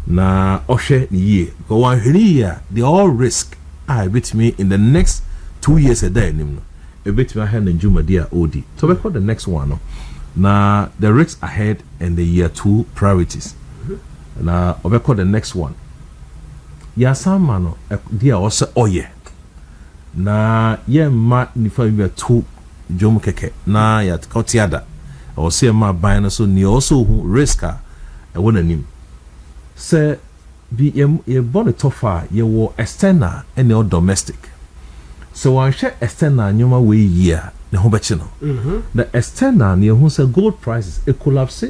na ohwe ni ye go wan hweri ya they all risk I bet me in the next 2 years a day yanim no e bet me aha na njuma dia odi so we call the next one no na the risks ahead and the year 2 priorities na obeko the next one ya sama no dia also oye na ye ma ni fa bi to jom keke na ya kotiada o se ma ban no so ni also risk e wona nim se bi ye born tofa ye wo external and your domestic so wan share external nyoma we year the ho bechi no the external ne hu say gold prices it collapse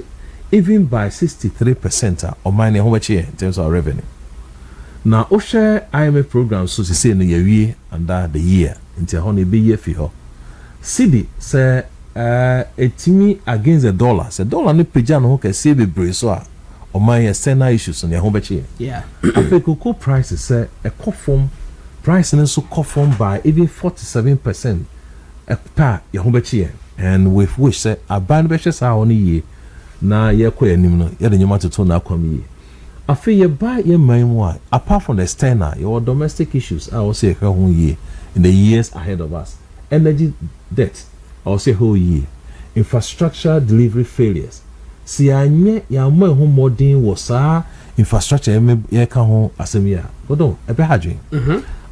even by 63% of mine ho bechi in terms of revenue na o share IMF program so say no yewie under the year until ho ne be year fi ho cedi say etimi against the dollar say dollar ne peja no ho ka say be bre so a my external issues on your home bechi. Yeah. After cocoa prices say a coffin price and so coffin by even 47% a pa your home bechi. And with which say a band beshes are only ye na ye queer nimno, yet you want to turn out come ye. I feel you buy your main apart from the external, your domestic issues, I will say a whole year in the years ahead of us. Energy debt, I will say whole year. Infrastructure delivery failures. See, I met your more than was infrastructure, ye can home as a mere. But don't, a behadring.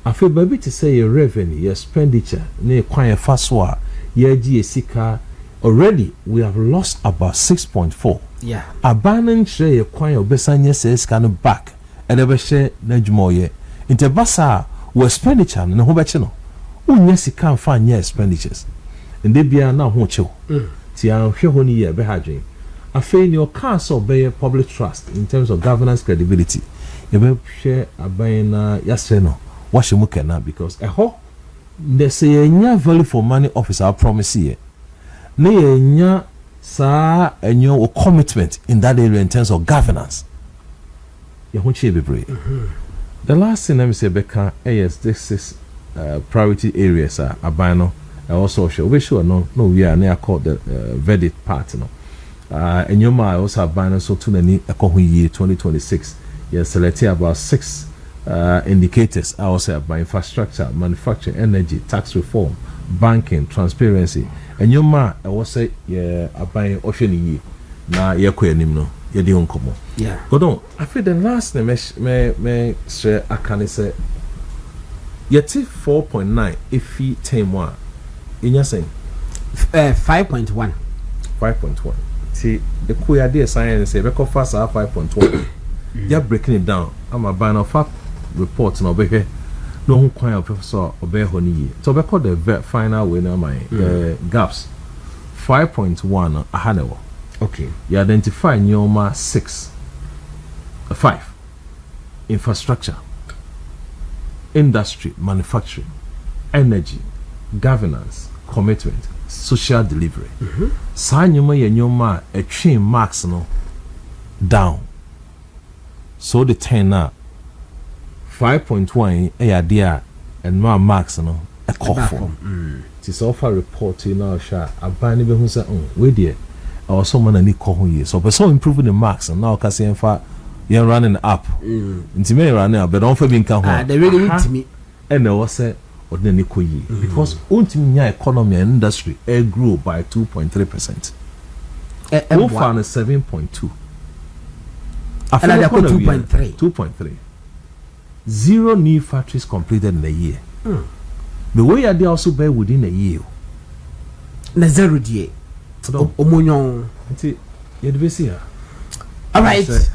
I feel baby to say your revenue, your expenditure, near quite fast war, your GSC already we have lost about 6.4. Yeah. Abandon share your coin of Besanya says kind of back and ever share Nejmoye. Into Bassa was expenditure and no bachelor. Oh, yes, you can't find your expenditures. And they be now honcho. Tian Fioni year behadring. I feel your council obey public trust in terms of governance credibility. You may share a bayna yaseno. Wash your mukena because a ho they say a value for money officer I promise ye. Nay, sir, and your commitment in that area in terms of governance. You won't be brave. The last thing let me say, Becca, yes, this is priority areas are abano. I also show we sure no we are near called the verdict part. No, and your ma also abano so to the year 2026. Yes, selected about 6 indicators. I also about infrastructure, manufacturing, energy, tax reform, banking, transparency. And your ma, I was say, yeah, I buy ocean ye. Na ye queer nimno, ye di uncomo. Yeah. But don't, I feel the last name may share I can say, yet 4.9 if he tame one. In your saying 5.1. 5.1. See, the queer idea science say, record fast 5.1. You're breaking it down. I'm a buying of report and over here. No one quite professor obey honey. So we call the final winner my the gaps 5.1 a hanewa. Okay. You identify Nyoma 5 infrastructure, industry, manufacturing, energy, governance, commitment, social delivery. Sa Nyoma a train marks no down. So the 10 now 5.1 a idea and more marks no a call for. It is offer report now sha abani be hu say we there our someone any call here so person improving the marks and now kasi enfa you running up nti me running up but don't for being can they really need me and there was say ordinary ko yi because ultimate nya economy and industry grew by 2.3%. Go for 7.2. Another 2.3. 0 new factories completed in a year. The way they also bear within a year. Na 0 die. Omonyon. All right.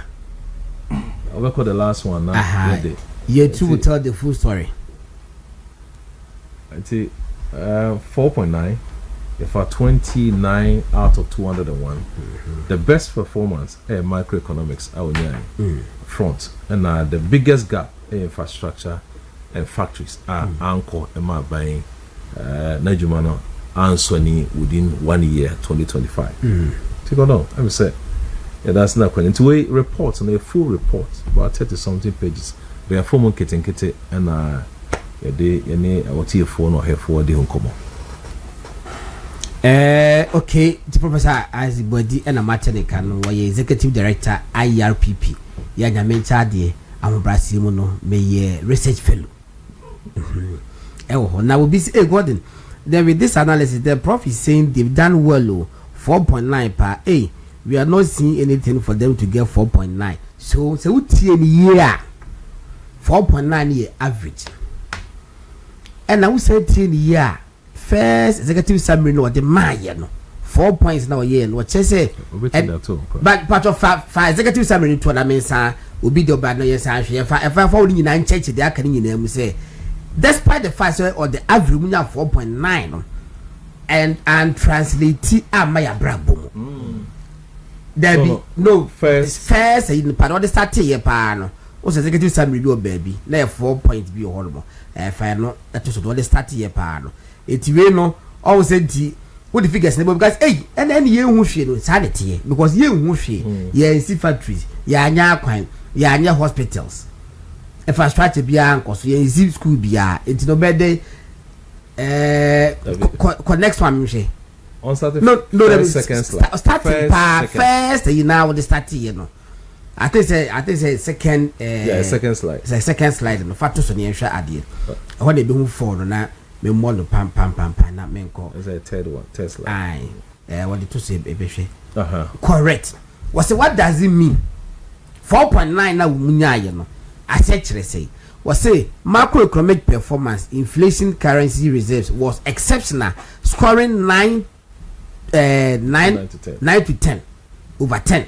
I'll call the last one now. Year 2 will tell the full story. 4.9. If are 29 out of 201, the best performance microeconomics front, and the biggest gap in infrastructure and factories are anchor and my buying Najumano answering within 1 year 2025. Take on. Let me say, that's not going to a report and a full report about 30 something pages. We are forming kitty and what your phone or here for the home. Okay, the professor as body and a machanica no executive director IRPP. Ya nyamencha de ambrasimu no me research fellow. Now we be Gordon. Then with this analysis, the prof is saying they've done well 4.9 per A. We are not seeing anything for them to get 4.9. So year 4.9 year average. And I would say 10 year first executive summary no the Maya no 4 points now year no what say but of 5 executive summary to that means obi do bad no yes if I fall in nine church they can in them say despite the fact or the average 4.9 and translate Maya brabo there be no first in part the start year pa no o executive summary do baby na 4 points be horrible if I no that is what the start year pa no eti we no always say what the figures because hey and then ye hu hwe no sanity because ye hu hwe ye see factories ya anya kwan ya anya hospitals infrastructure bia nko so ye see school bia it no be dey next one hwe on starting no second slide starting first you now the starting you know I think say second second slide second slide no fato so ne hwe ade when they be hu for no na me molo pam na me nko is a third slide aye what it to say ebehwe correct what does it mean 4.9 na wumunya ye no asechere say say macroeconomic performance inflation currency reserves was exceptional scoring 9 to 10 over 10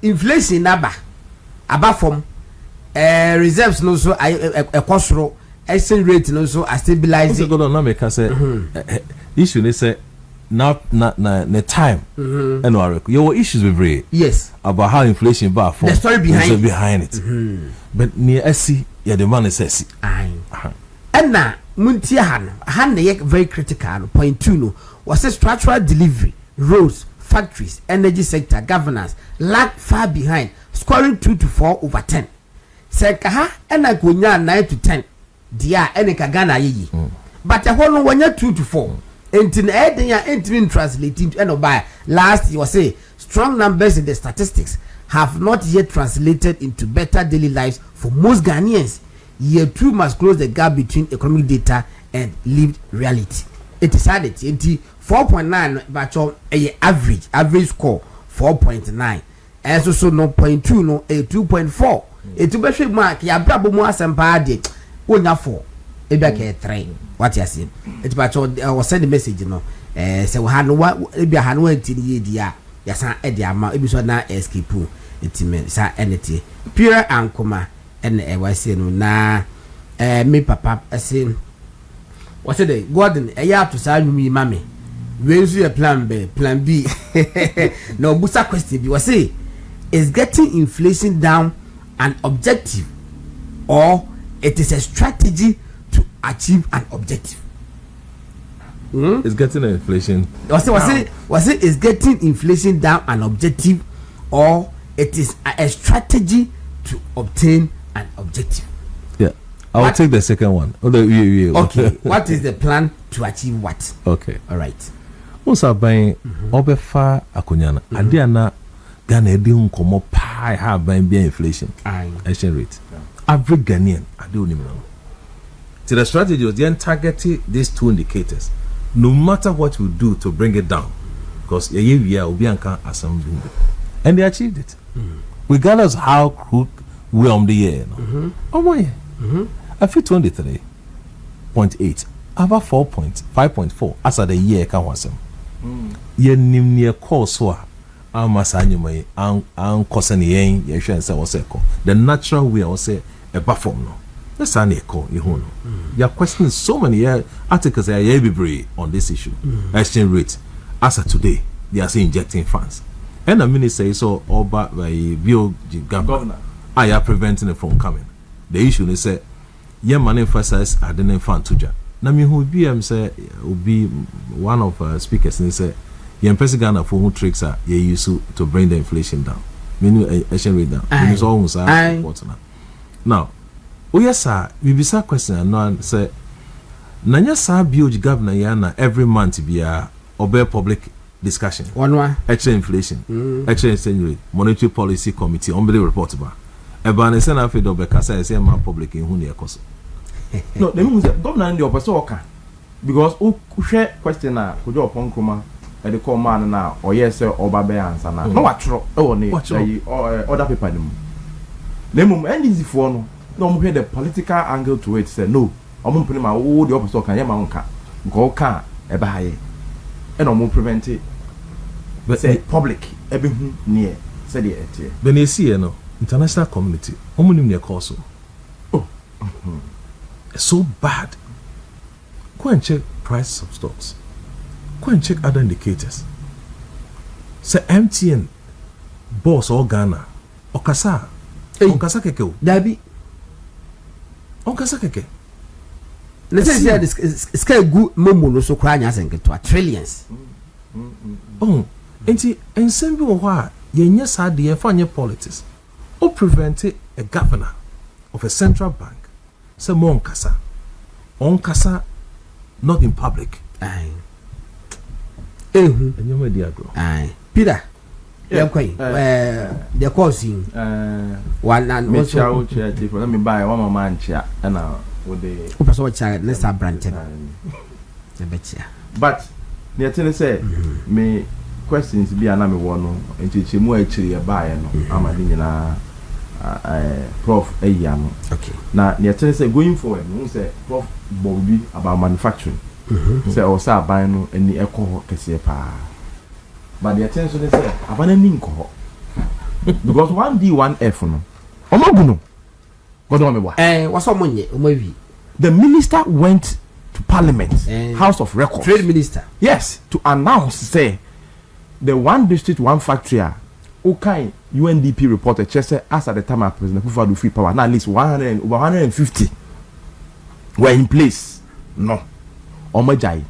inflation number above from reserves no so ekosoro exchange rate no so are stabilizing so go na make say issue they say na time and your issues with very yes about how inflation bar from the story behind it but near see yeah the man says and na muntia han na very critical point 2 no was a structural delivery roads factories energy sector governance lag far behind scoring 2 to 4 over 10 seka ha and go nya 9 to 10 dia ene ka Ghana yi but a whole wanya 2 to 4 entin eden ya entin translate into eno by last you say strong numbers in the statistics have not yet translated into better daily lives for most Ghanaians. Year 2 must close the gap between economic data and lived reality. It is added 4.9 but a average score 4.9 and so no 0.2 no a 2.4 it to be mark ya brabo mo asempa de onya 4 e be ka 3 what you say it but was send the message no say we had no e be ha no antini ye dia ya san e dia ma e bi so na escape itimen sa enity pure ankoma and e was no na me papa say what say Gordon e ya to sa nwumi mame we so plan B no busa question bi was say is getting inflation down an objective or it is a strategy to achieve an objective. It's getting inflation. Was it is getting inflation down an objective or it is a strategy to obtain an objective? Yeah, I'll take the second one. Okay, what is the plan to achieve what? Okay, all right. Also, buying obefa akunyana. Adiana Ghana edin komo pie ha buying be inflation. Exchange rate. Average Ghanaian, I don't even know. So the strategy was then targeting these two indicators. No matter what we do to bring it down, because a year will be assembling it. And they achieved it. Regardless how crook we on the year. Oh my I feel 23.8. About 5.4 as at the year can was ye nim near course Amasanyuma and Cosani the natural way I will say a buffer no. That's an echo, you know. You are questioning so many articles that are be on this issue. Exchange rate. As of today, they are saying injecting funds. And the minister say so all by bio governor. I are preventing it from coming. The issue is say, yeah, man emphasize I didn't fund to now me who be say will be one of speakers and say yeah, person Ghana for who tricks are you use to bring the inflation down. Meaning exchange rate down. It's almost now. Oh yes sir, we be sa question and say nanya sa BOG governor yana every month be a obey public discussion. One extra inflation, extra exchange rate, monetary policy committee on the report ba. Eba ne say na fe do be kasa say ma public in hu ne ekoso. No, the means governor in the opposite oka because who share question na kojo opon kroma e dey call man na or yes oba be answer na. No watro e woni other paper dem. Nemum NDC for no no mo the political angle to it say no omo mpene ma wo the opposite kan yema nka go ka e ba haye e no mo prevent it but say public e be hu near say the etie ben e see no international community omo nim ne cause it's so bad. Go and check prices of stocks, go and check other indicators. Say MTN boss or Ghana okasa keke o dabi onkasa keke let's say this scale good momo no so cry nya senketo trillions oh enti ensem bi wo ho a yenye sade ye fa nye politics o prevent a governor of a central bank say mon kasa not in public aye enyo me dia go aye Peter yakwai the causing one and me chawo chia tipo na me buy one mama nchia na wo de o person cha let's have branch the betia but ne tell say me questions bi ana me wo no enti mu akiri e buy no ama ni nyina prof ayam okay na ne tell say going forward no say prof bobi about manufacturing say o say aban no ani ekọ kese pa but the attention is say abana ni nko because 1D 1F no omoguno godon me bwa waso monye omawi the minister went to parliament house of records trade minister yes to announce say the one district one factory okay UNDP reported say as at the time of President Kufuor free power now at least 150 were in place no omajai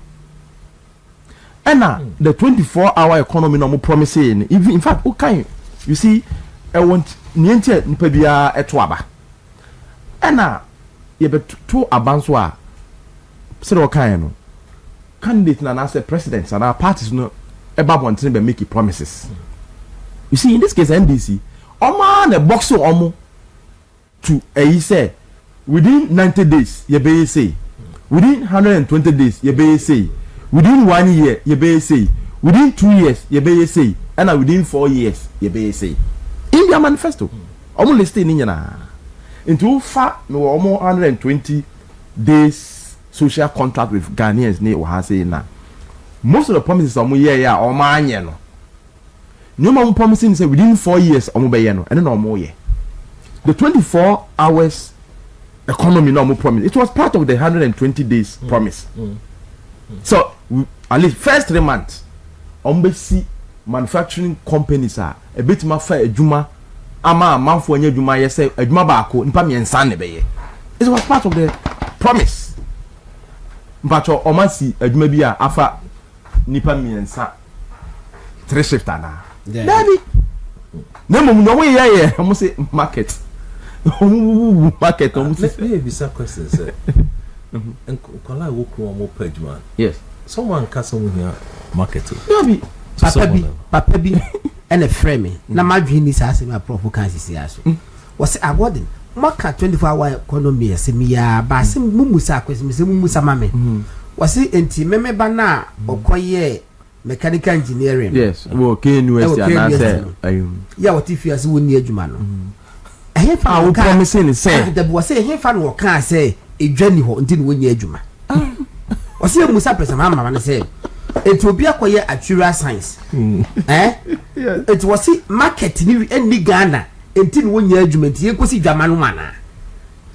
and the 24-hour economy no mo promising even in fact okay you see I want niente nipa bia eto aba and ye beto abanso a say okay no candidate na say presidents and our parties no eba bonten be make promises you see in this case NDC omo na box omo to say within 90 days ye be say within 120 days ye be say within 1 year ye be say within 2 years ye be say and within 4 years ye be say in their manifesto omo list ni nyana into fa no omo 120 days social contract with Ghanaians ni wa say na most of the promises omo ye ya omo anye no nyoma promising say within 4 years omo be ye no and no omo ye the 24 hours economy no omo promise it was part of the 120 days promise so at least first 3 months omo see manufacturing companies are a bit ma fa adwuma ama manfo anya adwuma ye say adwuma baako nipa miensa ne be ye it was part of the promise mpacho omasi adwuma bi a afa nipa miensa 3 shift ana daddy na mum no we ye omo say market market omo say be some questions say and kola wo ko omo page man yes someone can some here market daddy papa bi and a frame na madwi ni sa se me prof kan sisi aso was awarding maka 24-hour economy asemiya ba se mumusa kwesi se mumusa mame was enti meme ba na okoye mechanical engineering yes wo KNUS ana say ya wati fi ase woni adwuma no ehia fa wo promising say da was ehia fa no kan say edwani ho enti no woni adwuma was e musa pesa mama na say Ethiopia koye actuarial science it was market ni eni Ghana enti no wonya adwumenti ye kosi dwama no mana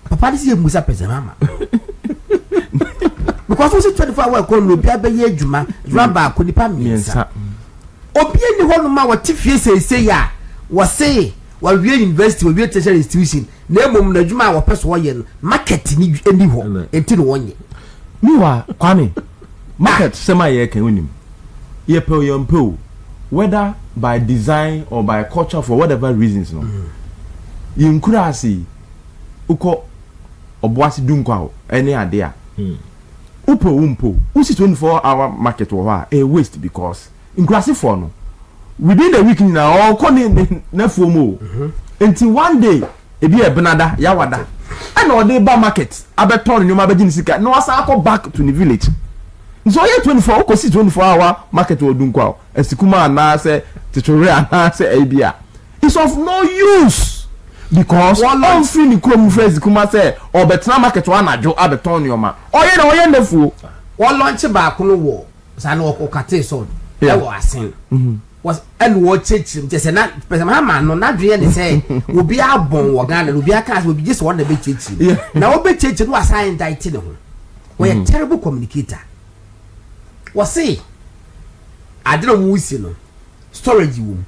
papa dis ye musa pesa mama because we 24-hour economy bia be ye adwuma ba ko nipa miensa obi eni ho no ma wati fie sese ya wose wa wie university wa wie tertiary institution na emom na adwuma wa peso ye no market ni eni ho enti no wonye miwa kwame market sema ye kan wonim ye pe yo mpo whether by design or by culture for whatever reasons no yinkura asi uko oboasi dunkwa any ade a upo umpo usi 24-hour market wo ha a waste because inkurasi for no within the week na all koni na fuomo until one day e bi e benada ya wada and all day ba market abeton nyoma abegini sika no asa go back to the village so ye 24 ko si 24-hour market wo dunkwa esikuma na say Destr0ying na say abia it's of no use because all free ni krom fresh kuma say obetna market wa najo abeton nyoma oye na fu one launch ba ko no wo sa na okate so e wo asen was and wo chechim je say na person Mahama no na dwe ne say obi abon wo Ghana obi aka say obi just one na be chechim na wo be chechim no assign diet ne ho we a terrible communicator wasi adiro musi no storage wom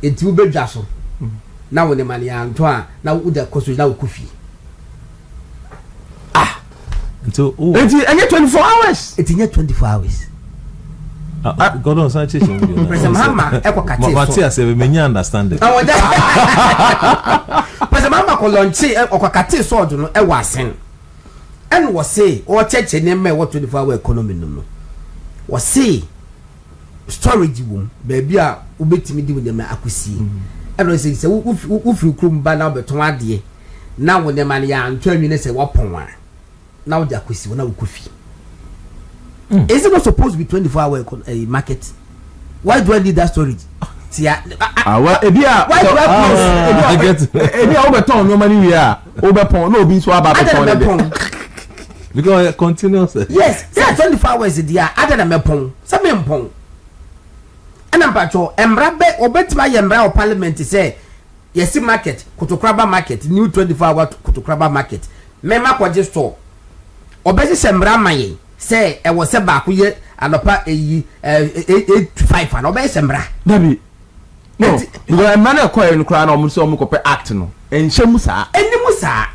enti wo bedwa so na wo ne mane anto a na wo da koso na wo kofi So it's 24 hours. It's in 24 hours. God on such President Mahama ekokate. Matia say we understand it. President Mahama ko launch okokate so do no e wasen. And was say or church name me what 24-hour economy no. Was say storage room baby a ubetimi di dem akosi. And was say wo free krum ba na beton ade. Na wo dem an ya antwanwi ne say wopon wa. Na wo di akosi wo na wo kofi. Is it not supposed to be 24-hour market? Why do I need that storage? See, why do I get overturn no money we are overpon no be so about because continuous. Yes, 24 hours a day. Other than me pon, some me pon. And I'm patrol. Embrabe obetima yembra o parliament say yes market Kotokraba market new 24-hour Kotokraba market. Me ma kwaje store. Obesi sembra maye. Say I was a back ye anopa 8 and obey sembra. Dabi. No. Because man acquire no crown almost so much act no. And shemusa. Any musa.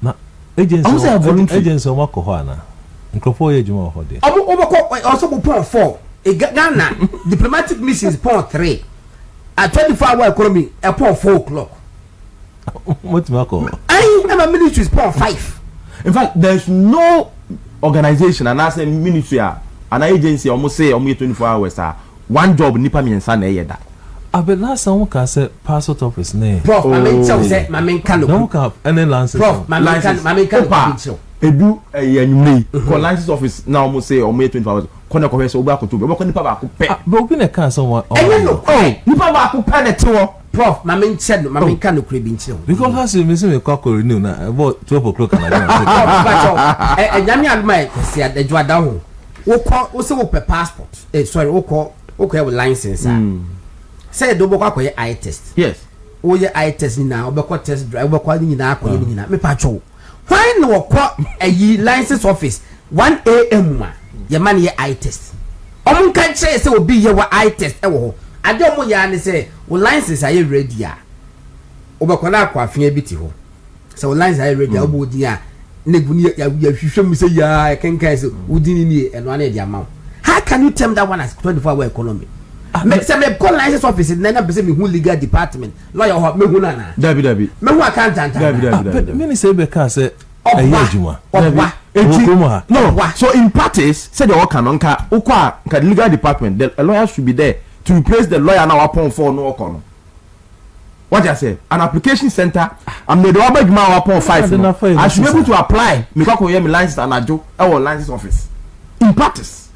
Na agents of Makohana. Nkofo ye juma ho de. Also pon 4. A Ghana diplomatic missions pon 3. At 24-hour economy pon 4 o'clock. What Mako? I am a ministry pon 5. In fact, there's no organization and as a ministry an agency almost say 24 hours one job nipa miensa na yeda but last time we can say passport office name prof I mean tell say my main can no have any license prof my main can edu enyumle ko license office now almost say 24 hours kona ko so oba akoto be nipa ba ko pe but we na can someone nipa ba ko pe na tewo prof my main said my main can kure bi nchiro because last year me say me kwa renew na about 12 o'clock na nyame admai se adwa da ho wo se wo pe passport sorry wo have license say do bo kwa eye test yes wo ye eye test ni na obekọ test drive obekọ ni na akoye ni na me pa cho why no wo ayi license office 1 am ma ye man ye eye test omun kan che say obi ye wa eye test e wo ho ade omo ya ni say wo license aye ready a obekọ na akwa afia bi ti ho say wo license aye ready a obo di a neguni ya hwehwem say ya kenkan say udini ni eno ana dia ma how can you tell me that one as 24-hour economy say me call license office na be say me who legal department lawyer ho me who na dabi me who accountant dabi me say be can say ejuma no so in practice say the work nka ukwa nka legal department the lawyer should be there to replace the lawyer now upon for no work on what I say an application center I'm the one big man upon 5 I should be able to apply me kwa ko hear me license and ajo our license office in practice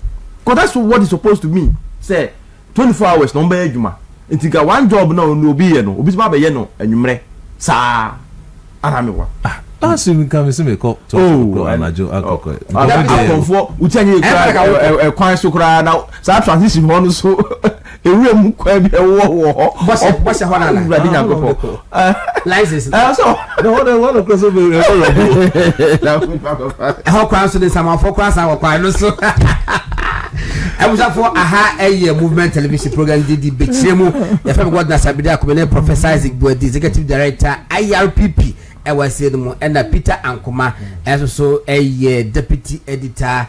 because that's what it's supposed to mean say 24 hours no be ejuma ntika one job no obi ye no obi ba be ye no anwumre sa aramewa last week come see me call to anajo akoko akonfo utanye e kwan so kra na sa transition ho no so ewure mu kwa bi wo boss ho na uradi nyankofo license so no one cross over how kwan so dey sama for kwan sa wo kwan no so Ebusa for aha a movement television program did Bechemu, the family god Nasabida Kumene, Professor Isaac Boyd, Executive Director, IRPP, I was saying more, and Peter Ankoma, as also a deputy editor,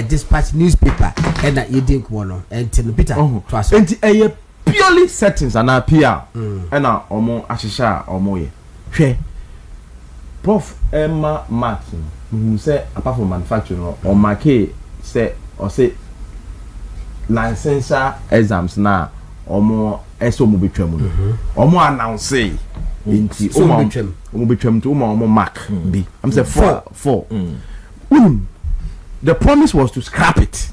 dispatch newspaper, and that you didn't want and Peter. And a purely settings and PR, and now Omo Ashisha or Moye. Prof. Emma Martin, who said apart from manufacturing or Marquet, say or say. Licensure exams na omo eso mo betwam no omo announce enti omo betwam to omo mark bi I'm say 4 the promise was to scrap it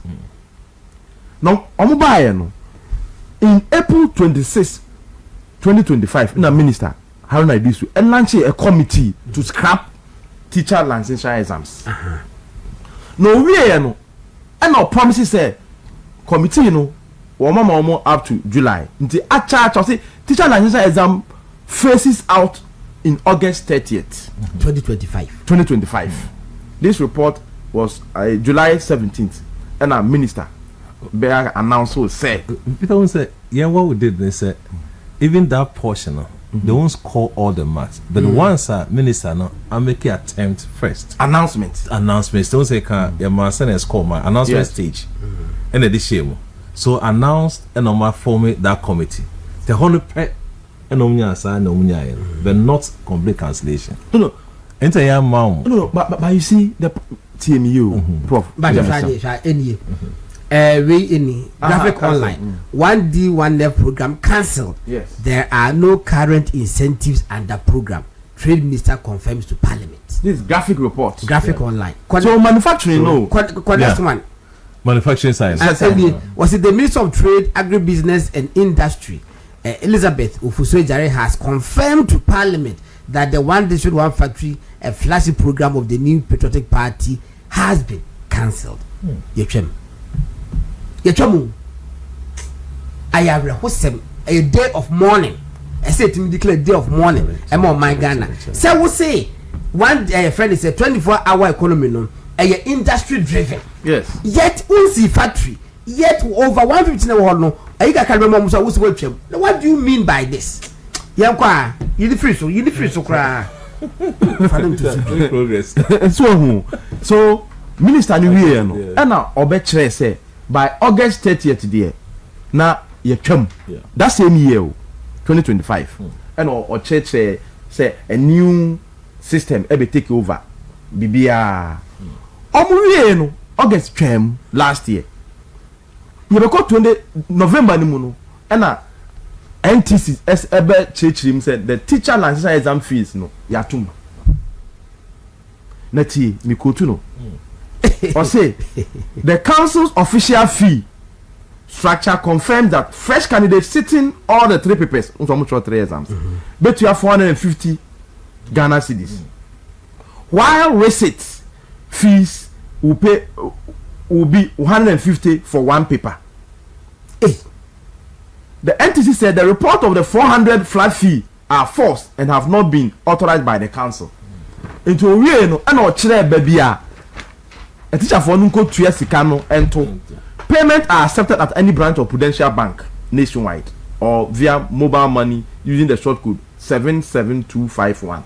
now omo buy no in April 26 2025 na minister Haruna Idisu launch a committee to scrap teacher licensure exams no we no and no promises say committee no woman up to July nti acha say teacher license exam faces out in August 30th 2025 this report was July 17th and our minister Bear announced say Peter say yeah what we did they said even that portion they won't score all the marks. But once a minister no, I make an attempt first. Announcements. Don't say can your man send a score my announcement stage. And the shame. So announced and on my form that committee. The 100 and but not complete cancellation. No. Enter your mom. No, but you see the TMU, Prof. But any we in graphic online 1D 1F program cancelled. Yes. There are no current incentives under program. Trade Minister confirms to Parliament. This graphic report. Graphic online. So manufacturing, no. Next one. Manufacturing science. Was it the Minister of Trade, Agribusiness and Industry, Elizabeth Ufusojare, has confirmed to Parliament that the One District One Factory, a flashy program of the New Patriotic Party, has been cancelled. I have a day of mourning. I said to me, declare day of mourning. I'm on my Ghana. So we say one friend is a 24-hour economy, no, a industry driven. Yes. Yet unsi factory. Yet over 150 no. What do you mean by this? You the free so cry. Progress. So minister ni we no. And now obekere say by August 30th there. Na ye twam. That same year 2025. And or church say a new system ebe take over. Bibia. We no August twam last year. You be call 20 November ni mu no. And NTC as ebe church said the teacher license exam fees no ya tum. Nati mi kotu no. Or say the council's official fee structure confirms that fresh candidates sitting all the 3 papers, 3 exams, but you have 450 Ghana cedis. While receipts fees will be 150 for 1 paper. The NTC said the report of the 400 flat fee are false and have not been authorized by the council. Into we no and or chere babia a teacher for nko tuya sika no ento payment are accepted at any branch of Prudential Bank nationwide or via mobile money using the short code 77251.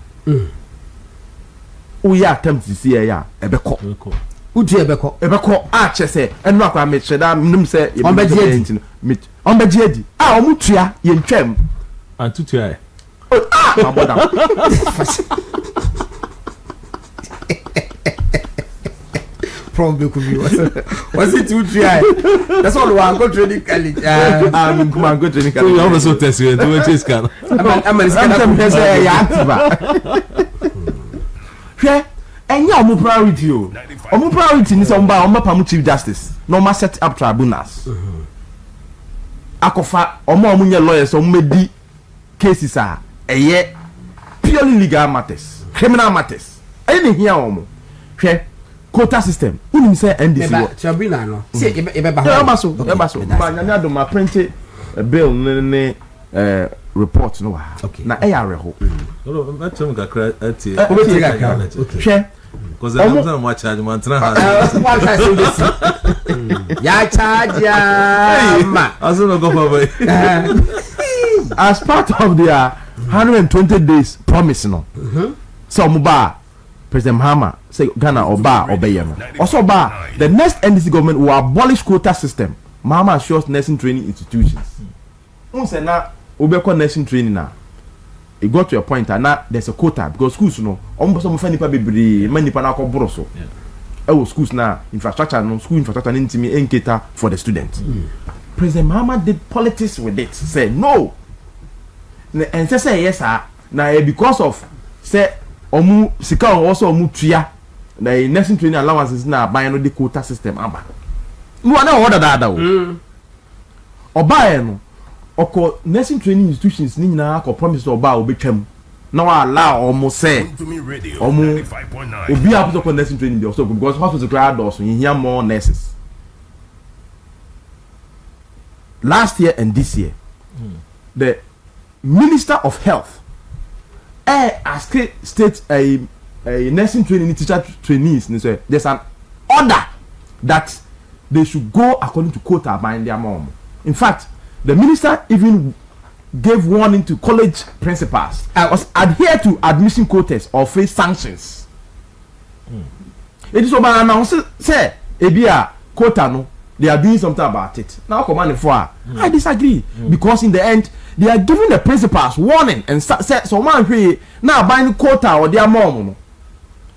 We attempt to see ya ebeko uti ebeko a che say enu akwa me che da nim say on beji omu tuya ye ntwam and tuya my brother. Probably could be was it 2-3? That's all one go training college. I'm go training college. You also test you to chase can. I'm any omu priority o. Omu priority ni some ba omu pam chief justice. No ma set up tribunals. Akofa omu nye lawyers omu medi cases are purely legal matters, criminal matters. Any here omu. Hwe quota system. Unim say NDC. Tribunal no. See eba so. Ma nyanya do ma print a bill ne report no wa. Na reho. No, that time kakra ati. Hwe because the number much charge man try ya charge ya ma. Aso no go for as part of their 120 days promise no. So muba President Mahama say Ghana oba obeyem. Also ba the next NDC government will abolish quota system. Mahama assures nursing training institutions. Say na obeko nursing training na. It got to a point and now there's a quota because schools no almost some funny baby many pana ko boroso. Schools now infrastructure no school infrastructure intimi enketa for the students. President Mahama did politics with it. Say no. And say yes sir. Now because of say omu sika also omu tuya na nursing training allowances na buy no the quota system aba. No na order that o. Oba no oko nursing training institutions ni nyina ko promise oba obetwam na wa allow omo say omo obi apuso ko nursing training dey also because hospital crowd also you hear more nurses. Last year and this year the Minister of Health state a nursing training teacher trainees and say there's an order that they should go according to quota by their mom. In fact, the minister even gave warning to college principals was adhere to admission quotas or face sanctions. It is about announcing say ebia quota no they are doing something about it. Now command for I disagree because in the end they are giving the principals warning and say someone pay now buying quota or their mom no.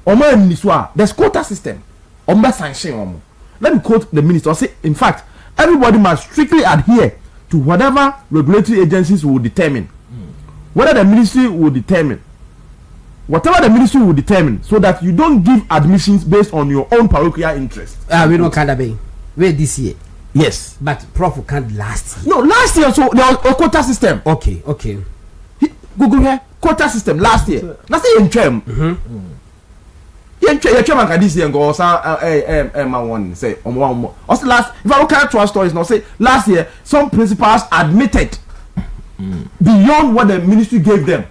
Omo this one there's quota system. Omo sanction omo. Let me quote the minister. Say in fact everybody must strictly adhere to whatever regulatory agencies will determine. Whether the ministry will determine. Whatever the ministry will determine, so that you don't give admissions based on your own parochial interest. We don't kind of be. Wait this year. Yes. But Prof can't last year. No, last year so there was a quota system. Okay. Google here. Quota system last year. That's the interim. Your chairman can this year and go one say one. Also last if I look at our stories now say last year some principals admitted beyond what the ministry gave them.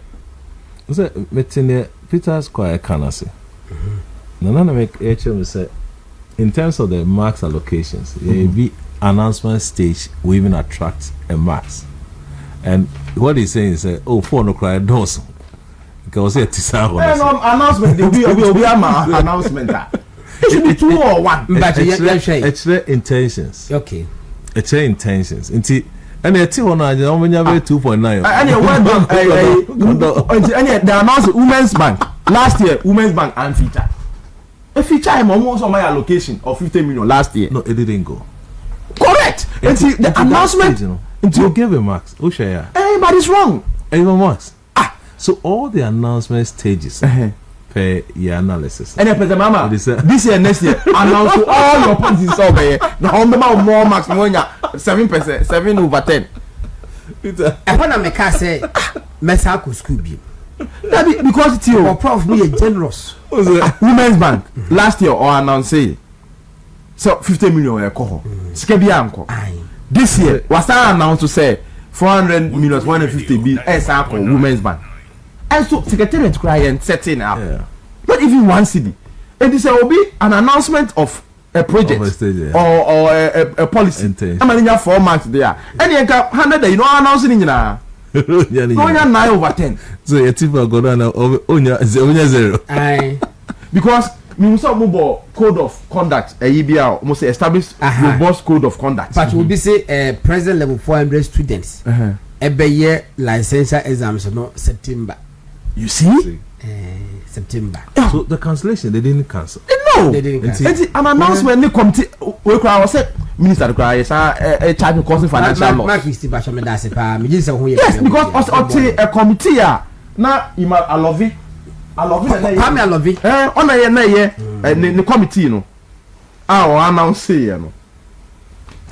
So Peter's quite can say. Nana make HM say in terms of the marks allocations, be announcement stage will even attract a marks. And what he's saying is for no cry doors. Because it's announcement will be announcement. It should be 2 or 1. But it's their intentions. Okay. It's their intentions. And the 2.9. And they announced Women's Bank last year. Women's Bank and feature. A feature I'm almost on my allocation of 50 million last year. No, it didn't go. Correct. Until the announcement. Until give a marks. Oh, share. But it's wrong. Even worse. So all the announcement stages per your analysis. And then Mama, this year, next year, announce all your policies over here. Now, more marks, 7%, 7/10. And when I make her say, Messako school be. Because it's you. Prof, be a generous. Women's Bank last year or announced so 50 million alcohol. Skebianko. This year was that announced to say 400 million 150 billion Women's Bank. And so secretariat cry and setting up. Not even one city. And this will be an announcement of a project or a policy. I'm in 4 months there. And you got 100 you know announcing in now. No 9/10. So your tip go down onya 0. Because we must have code of conduct a EBR must establish robust code of conduct. But we be say present level 400 students. Every year licensure exams no September. You see? September. So the cancellation they didn't cancel. No, they didn't cancel. An announcement the committee we crowd say minister cry charge causing financial loss. Yes, because a committee na ima alovi Kwame alovi on the committee no announce no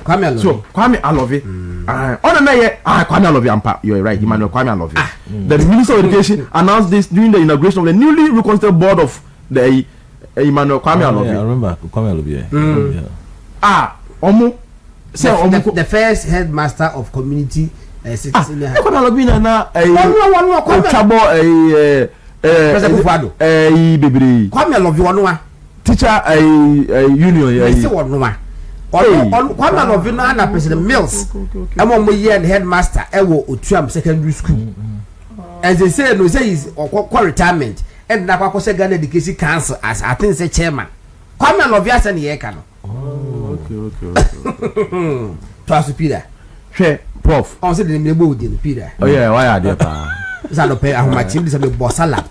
Kwame alovi. So Kwame alovi Kwame alovi ampa, you're right, Emmanuel Kwame alovi. The Minister of Education announced this during the inauguration of the newly reconstituted board of the Emmanuel Kwame alovi. I remember Kwame alovi. The first headmaster of community citizen. Kwame alovi na Kwame alovi one teacher union Kwame alovi na President Mills among year and headmaster ewo Otuam secondary school. As they say no say is or retirement and na kwa say Ghana Education Council as I think say chairman. Kwame alovi asa ne ye ka no. Okay. Twaso Peter. Hwe prof. On say the name bo di Peter. Oh yeah, why are there pa? Za no pay ahomachim dis be bossala.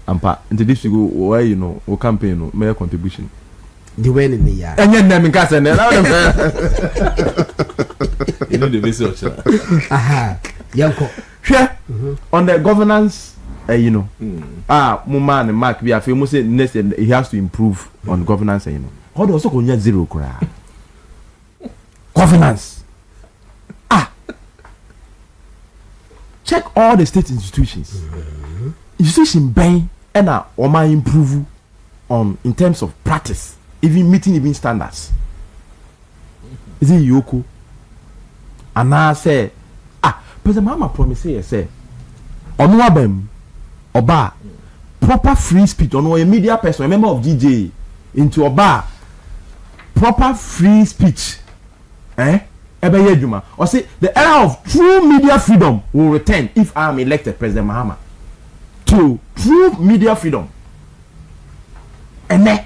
Ampa into this go where you know o campaign no make contribution. The way in the year. And yet, them in Casa, you know the research. Yanko. On the governance, Muma and Mark, we are famous. Next, he has to improve on governance. How do also go near 0 cry? Governance. Check all the state institutions. Institution bang and Oma improve on in terms of practice. Even meeting standards. Is it Yoko? And I say, President Mahama promise say, Onuabem, Oba, proper free speech, on a media person, a member of DJ, into Oba, proper free speech, Ebeye Juma. Or say the era of true media freedom will return if I am elected President Mahama. True media freedom. And then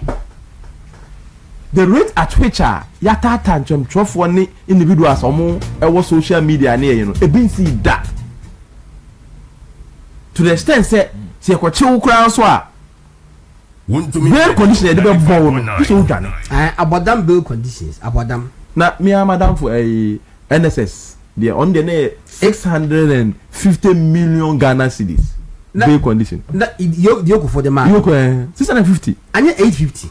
the rate at which yata tantrum trough one individuals or social media near you know a been see that to the extent say see a chill crown swap. Bail conditions they be born. About them bail conditions about them. Na me and madam for a NSS they on the 650 million Ghana cedis bail condition. You for the man. You 650. And 850.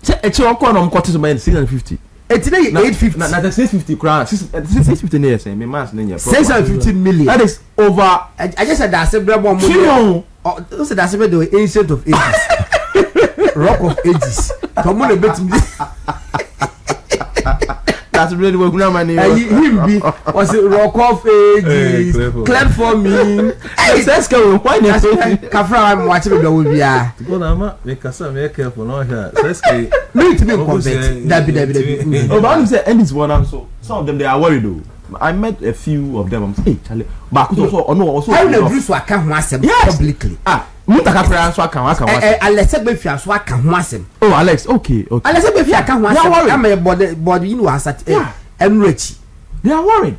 Say a chill corner on quarters of 650. It's 850. Na 650 crown. 650 near say me man's name. 650 million. That is over. I just said that's a more money. Oh, so that's about the ancient of ages. Rock of ages. Come on a bit. That's really what money. Him be was it rock of ages. Clap for me. Let's go. Why not? Kafra I'm watching the will be a. Go na make us careful no here. Let's go. Me to be convert. That be. Oh, but I'm saying and this one so some of them they are worried though. I met a few of them. I'm saying, hey, Charlie, but also I will Bruce wa kan ho asem publicly. Mutaka prayer so kan wa kan wa. Alex be fi aso aka ho asem. Oh, Alex, okay. Alex be fi aka ho asem. Am a body you know asat enrich. They are worried.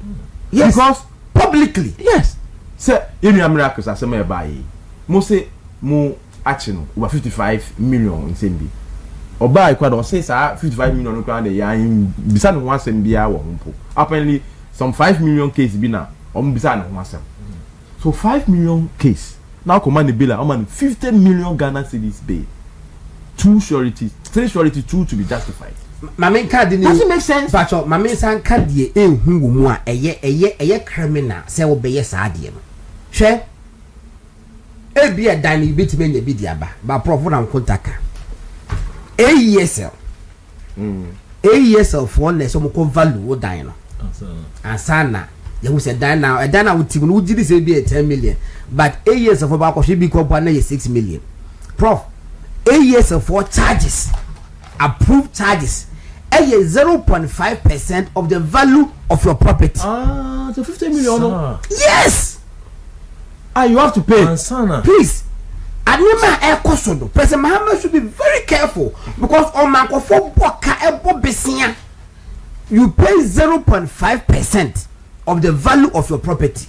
Yes. Because publicly. Yes. Say, in your miracles asem e buy. Mo say mo action over 55 million in Sendi. Oba ikwado say sa 55 million no kwa dey yan bisa no asem bia wo mpo. Apparently some 5 million case bi na bisa no asem. So 5 million case. Now command the bill on 50 million Ghana cedis bail. 2 sureties, 3 sureties, 2 to be justified. Mama card doesn't make sense. But mama san card ye hu wo mu a eye criminal say wo be yes ade no. Hwe e bia dan ni betime nya bi dia ba prof na kontaka. AESL. AESL for na so mo ko value wo dan no. Ansana you say dan now wuti no ugiri say be 10 million but AESL for ba ko she be ko na 6 million. Prof AESL for charges approved charges 0.5% of the value of your property. So 50 million. No? Yes. You have to pay. Please. Anima ekosodo. President Mahama should be very careful because on manko for boka ebo besia. You pay 0.5% of the value of your property.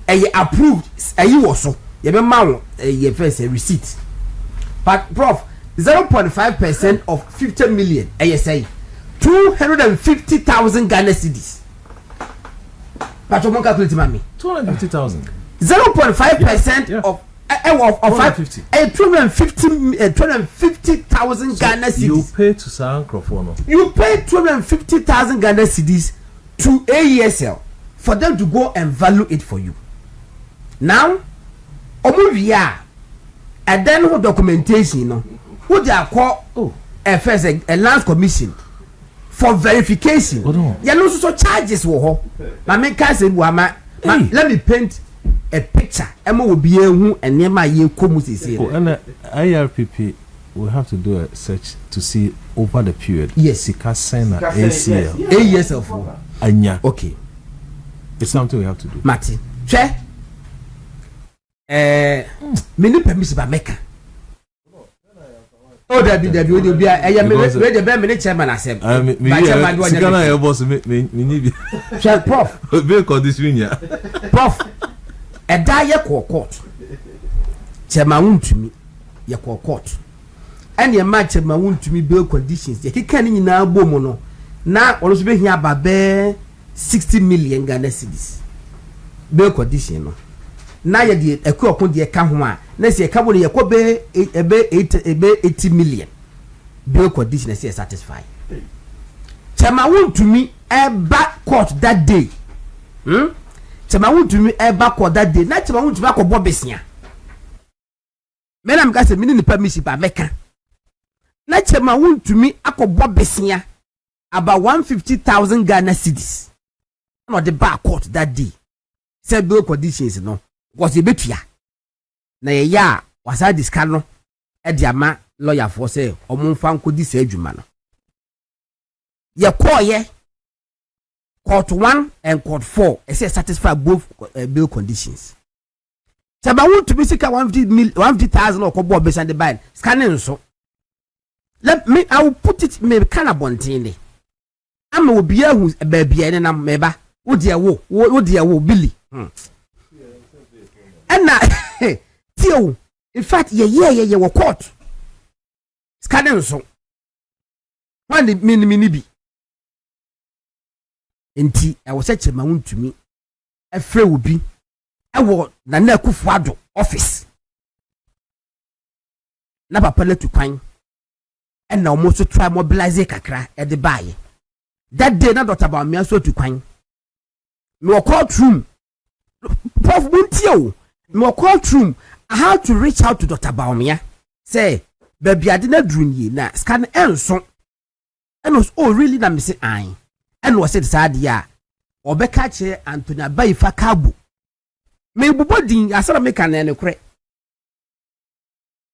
You approved. You also. You be mawo. You first a receipt. But prof, 0.5% of 50 million. You say 250,000 Ghana cedis. But you won't calculate, mami. 250,000. 0.5% of 250,000 Ghana cedis. You pay to San Crofono. You pay 250,000 Ghana cedis to AESL for them to go and value it for you. Now, omuvia, and then who documentation, you know, who they are called first a land commission for verification. You know, so charges were. My main cousin, let me paint a picture. Emma will be a who and near my year comus here. And IRPP will have to do a search to see over the period. Yes, Sika Sena ACL. AESL for Anya. Okay, it's something we have to do. Martin, check. Many permission by Mecca. Oh, there be I am ready to be chairman. I said, boss, me, Prof, Prof, a dire court. Chairman to me, your court. And your match of my wound to me bill conditions. He can't in our bomono. Now, also be here by 60 million Ghana cedis. Bill condition. Now you did a cook on the account. Let's say a couple of be 80 million. Bill condition is satisfied. Chama to me a back court that day. Chama to me a back court that day. Not Chama to back of Bobesia. Men, I'm got a minute permission by Mecca. Not Chama to me a Bobesia about 150,000 Ghana cedis. Not the back court that day. Said bill conditions, no. Was a bit ya. Na ya was I discard no ediama lawyer for say or moon fan could this edge man. Ya call ye court 1 and court 4 I say satisfy both bill conditions. Saba want to be sick 150,000 or kobo beside the buy scanning so. Let me I will put it me kind of bontini. I'm will be who's a baby and I'm meba. Wo dia wo Billy. And na Tio in fact ye wo court. Scanning so. One the mini be. Enti I was such a man to me. A free will be. I will na Kufuado office. Na papa let to kwan. And now most try mobilize kakra at the buy. That day not about me so to kwan. No courtroom. Prof Muntio. No courtroom. I had to reach out to Dr. Baumia. Say, baby, I didn't dream ye na scan so. And was really na me say I. And was it sad ya. Obeka che Antonia Baifa Kabu. Me bubodin asara make an enekre.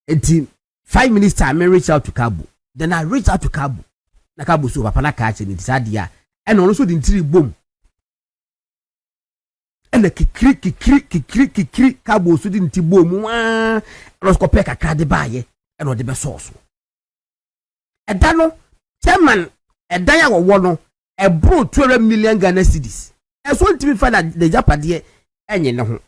Enti 5 minutes time I reach out to Kabu. Then I reach out to Kabu. Na Kabu so papa na catch it sad ya. And also the 3 boom. And the kikri Kabu so didn't boom. And was compare kakra de baye and what the best source. And dano chairman a daya wono a bro 12 million Ghana cedis. And so to be find that the Japade enye ne ho.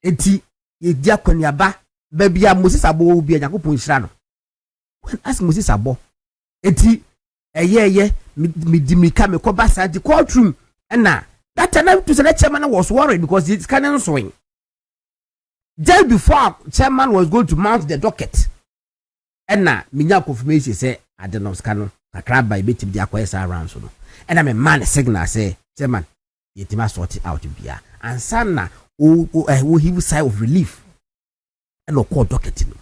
Enti ye dia kwaniaba baby a Moses abo bi Yakopon hira no. When ask Moses abo. Enti eye me di me ka me ko basa di courtroom na that time to say the chairman was worried because it's cannon swing. Just before chairman was going to mount the docket. And na minya confirmation say I don't know scanner kakra by betim di akwesa around so no. And I'm a man signal say chairman yetima sort it out bia. And sana who he sigh of relief. And no call docket no.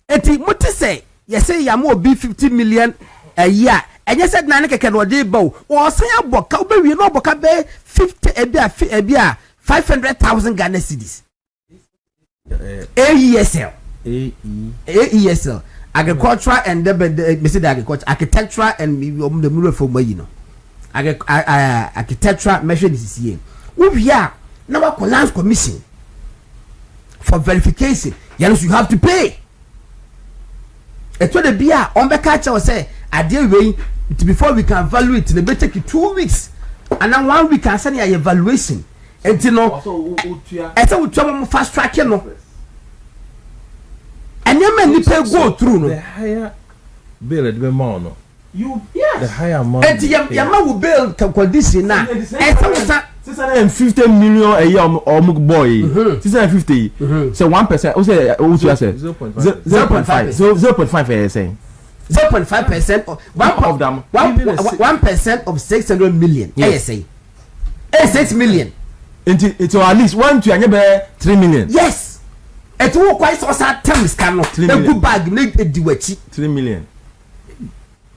Eti muti say yes say ya mo be 50 million a year. And you said nane keke no dey bow. O say aboka obe wi no aboka be 50 ebia 500,000 Ghana cedis. AESL. Agricultural and the agriculture architectural and the middle for you know. Architectural measure this year. We are now a land commission for verification. Yes, you have to pay. It will be a on the catcher will say I deal way before we can evaluate it. They take you 2 weeks and then 1 week can send your evaluation. And you know, I said we trouble fast track you know. And you may need to go through no. The higher bill at the no. You yes. The higher amount. And your man will build condition now. 650 million a year or boy. 650. So 1%. Who say? Who say? 0.5. 0.5. Saying 0.5%. One of them. 1% of 600 million. ASA. 6 million. It's at least 1 to 3 million. Yes. It will quite so sad terms cannot. The good bag need a duet. 3 million.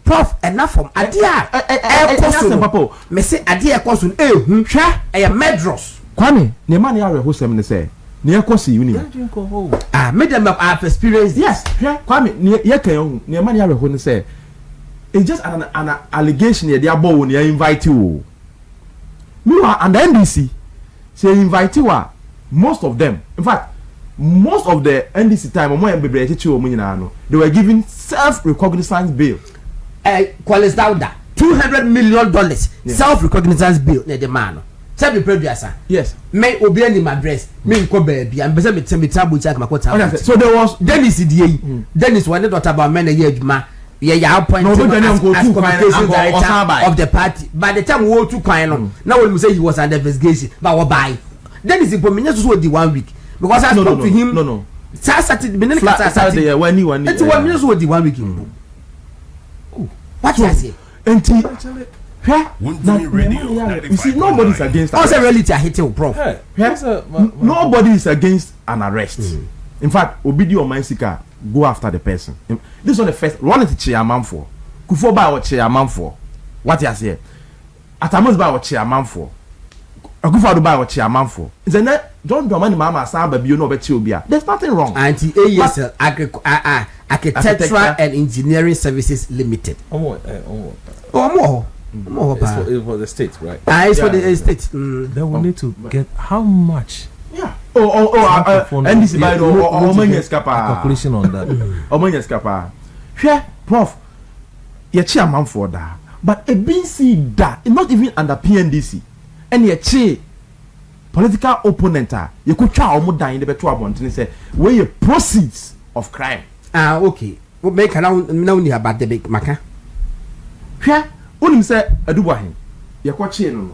Prof enough from Adia. Me say Adia question. Sha a medros. Kwame, ne man ya who sem ne say. Ne akosi uni. Made them have experience. Yes. Kwame, ne kan ne man ya who ne say. It's just an allegation they are born they invite you. Me and the NDC say invite you most of them. In fact, most of the NDC time they were given self-recognizance bill. $200 million self-recognizance bill. The man. Yes. May obey any address. Me ko baby. I'm busy with me tabu check my quota. So there was Dennis DA. Dennis wanted to talk about men a year ma. Yeah, appointed as communication director of the party. By the time we were too kind, now we say he was under investigation. But what by? Dennis in Pominas was the 1 week. Because I spoke to him. No. Saturday when you want. It's 1 minute was the 1 week. What you say? You see, nobody's against. How's a reality I hate you, prof? Nobody is against an arrest. In fact, Obidi or Mansika go after the person. This was the first one is chairman for. Kufo by what chairman for. What you say? Atamos by what chairman for. Akufo by what chairman for. Is a John Dramani Mama Samba you know bet you be. There's nothing wrong. Anti-AESL Architectural and Engineering Services Limited. It's for the state, right? It's for the state. Then we need to get how much. Yeah. NDC by the calculation on that. Omanya skapa. Here, Prof. Ye chairman for that. But a BC that not even under PNDC. And ye che political opponent you could try omo dan the beto abontin say where you proceeds of crime. Okay. We make now ni about the big maka. Here, unim say adubahin. Ye kwa che no.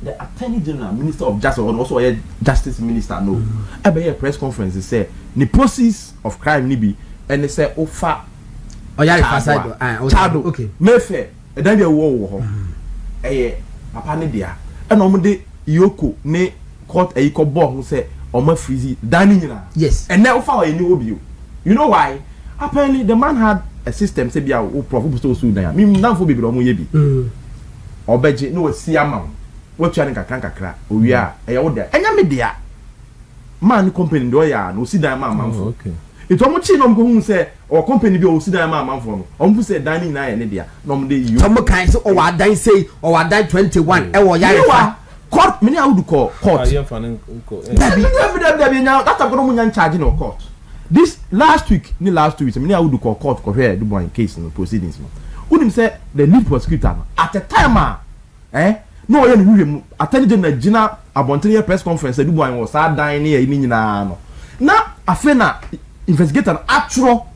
The Attorney General, Minister of Justice, or also a Justice Minister, no. A press conference say the process of crime ni be and they say ofa. Oh yeah, Chado. Okay. Mefe. E dan dey wo. Papa ne dia. And omo de yoko ne court e ko bo ho say omo freeze dan nyina. Yes. And now ofa any obi. You know why? Apparently the man had a system say bia o prof so dan. Me nanfo bibiro omo ye bi. Obeje no si ama. What you are kakra we are enya media man company do ya no si dan man for okay it omo chi no go hu say or company bi o si dan man for no omo say dan na ya ne dia no mo dey you omo kan say o wa dan say o wa dan 21 e wo yare fa court me na would call court yeah fan ko that go no nya charge no court this last week me na would call court ko here do one case no proceedings no unim say the lead prosecutor at the time no ye no Attorney General Gina Abontenye press conference do boy was sad dying here ni nyina no na afena investigator actual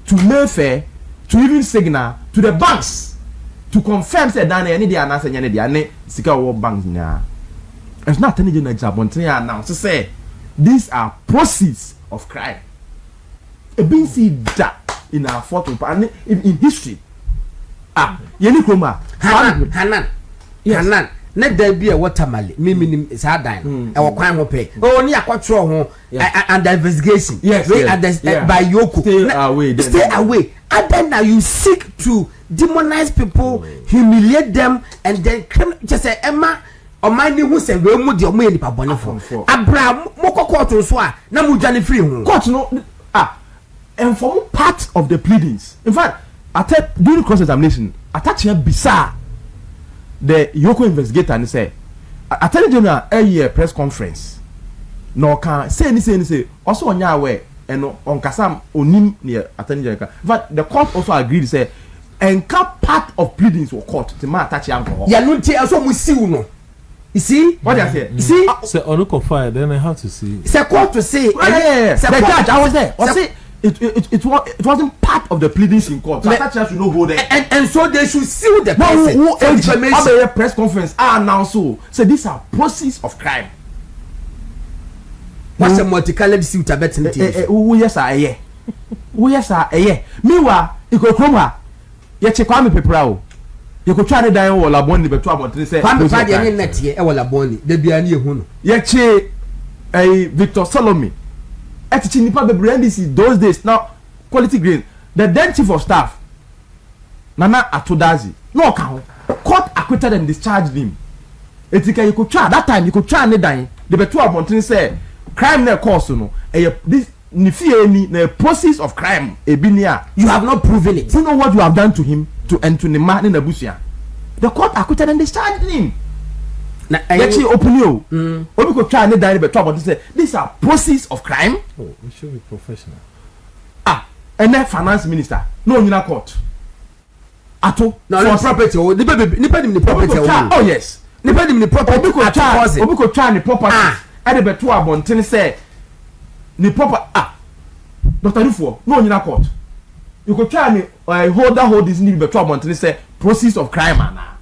to Mayfair to even signal to the banks to confirm say dan any dey announce any dey ane sika wo banks nya it's not Attorney General Abontenye announce say these are proceeds of crime e been see that in our photo and in history yeni kroma Hanan Hanan na da bi e watermale miminim sa dan e wo kwan ho pe o ni akwatro ho under investigation by Yoko stay away and then now you seek to demonize people humiliate them and then just say Emma o man ni hu se we mu de o mu nipa bone fo abra mo court so na mu dwane free ho court no and form part of the pleadings in fact during cross examination attach here bizarre the Yoko investigator and say Attorney General a press conference no can say also on your way and on kasam onim near Attorney General but the court also agreed say and part of pleadings were court to ma attach alcohol ya no tie so mu siu no you see what I say you see say onuko fire then I have to see say court to say the judge I was there was say it wasn't part of the pleadings in court. So attachers should not go there. And so they should sue the person. Who a press conference now so these are proceeds of crime. What's a multicolored suit a betting? Yes, I Meanwhile, you go come yet you call me paper. You could try to die all abon the trouble to say, I'm the net here, all abon the Biani Hun. Yet a Victor Salome. NDC those days now quality green the then chief of staff Nana Atodazi no account court acquitted and discharged him etika you could try that time you could try and die the betu abontin say crime na cause no this nifie ni na process of crime ebinia you have not proven it you know what you have done to him to the man in Abusia the court acquitted and discharged him na actually open you we could try and die but trouble to say these are process of crime. Oh, we should be professional. And then finance minister no in court ato no property o nipa property oh yes nipa dim property we could try the property and the beto abontin say the proper Dr. Rufo no in court you could try and hold this need beto abontin say process of crime na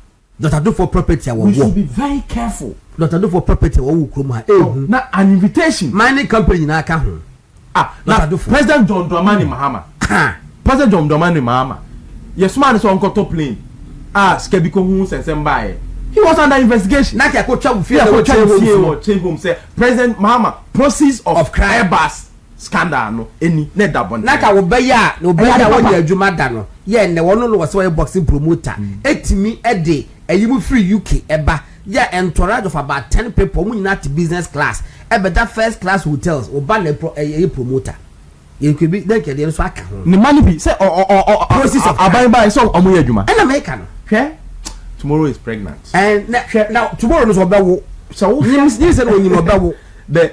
Dr. Do for property we should be very careful. Dr. Do for property wo kroma na an invitation mining company na aka ho na President John Dramani Mahama President John Dramani Mahama yes man so on top plane skebiko hu sensem bae he was under investigation na ka ko twa fear change home say President Mahama process of crime bus scandal no eni na dabon na ka wo beya no beya wo nya adwuma da no ye ne wono no wo boxing promoter etimi ede ayimu free UK eba ya entourage of about 10 people mu nyina to business class that first class hotels oba na promoter you could be then ke dey so aka ho ni money be say process of abai so omo ye adwuma na make no hwe tomorrow is pregnant. And now tomorrow is about so you said when you about the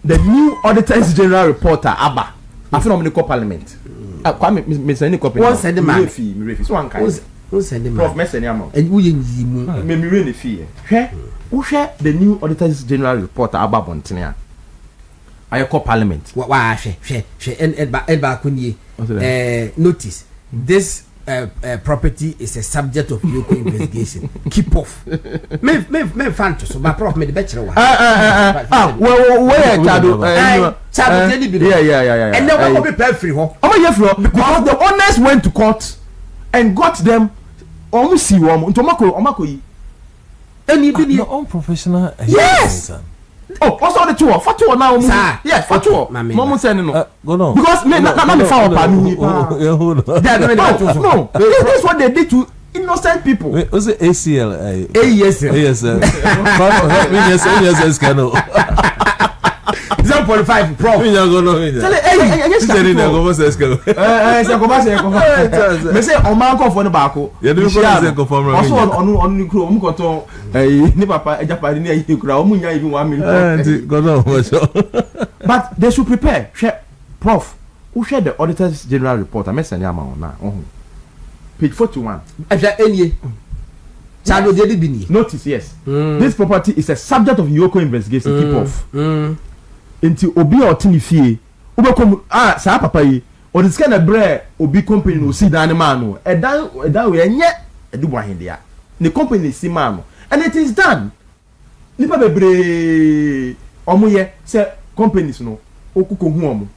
new Auditors General reporter Abba. I feel I'm in the parliament. Kwame me send copy. One send them me fee. So one kind. One send them. Prof me send am. And we yin me the fee. Hwe the new Auditors General reporter Abba Bontenia. I call parliament. Why and ba kunye notice this property is a subject of local investigation. Keep off. Me fan to so my prof me the bachelor. Where Chadu yeah. And then we pay free ho. Because the owners went to court and got them almost see one omako yi. And you be unprofessional. Yes. Oh, also the tour. Fatuo now. Yes, fatuo. Mom saying no. Go on. Because me not me found no. This is what they did to innocent people. Was it ACL? ASL. Yes, canoe. 0.5 prof. Me go no. Me say o man ko for no baako. You do go for me. Also on ni kuro, o ko ni papa ejapade ni ayi kura, o munya even 1 million. Go no. But they should prepare. Prof, who share the Auditors General report? I send am on na. Page 41. Notice, yes. This property is a subject of Yoko investigation. Keep off. Until obi otini fie ubekom saa papa yi o dis kind of bre obi company no see dan man no edan we enye edubu ahendia the company see man no and it is done nipa bebre omoye say companies no okuko hu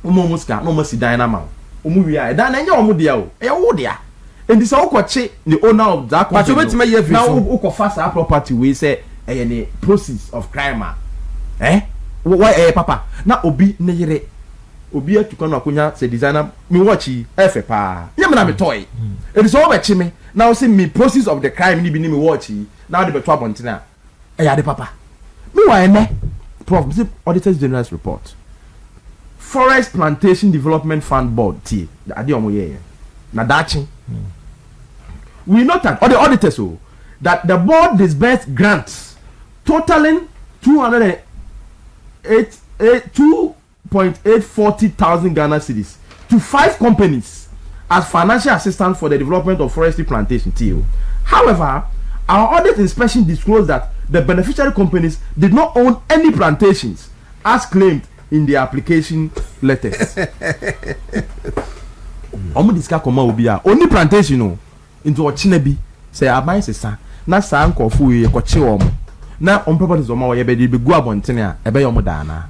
omo ska no mo see dan na man omo wi a edan na enye omo dia o e wo dia and this okoche the owner of that company but you me yefi now ukofa saa property we say any process of crime why papa na obi ne yere obi atuka no akonya se designer me watch efe pa ye me na me toy it is all be chi me now see me process of the crime ni bi ni me watch now the beto abontina ya de papa me why ne prof see Auditors General's report Forest Plantation Development Fund Board t ade omo ye na dachi we noted or the auditors that the board disbursed grants totaling 2.840,000 Ghana cedis to 5 companies as financial assistance for the development of forestry plantation TO. However, our audit inspection disclosed that the beneficiary companies did not own any plantations as claimed in the application letters. Omo diska koma obi a only plantation no into Ochinabi say aban sesa na sa nkofo ye koche omo na on properties o ma wo ye be gu abontene a ebe yo mo da na.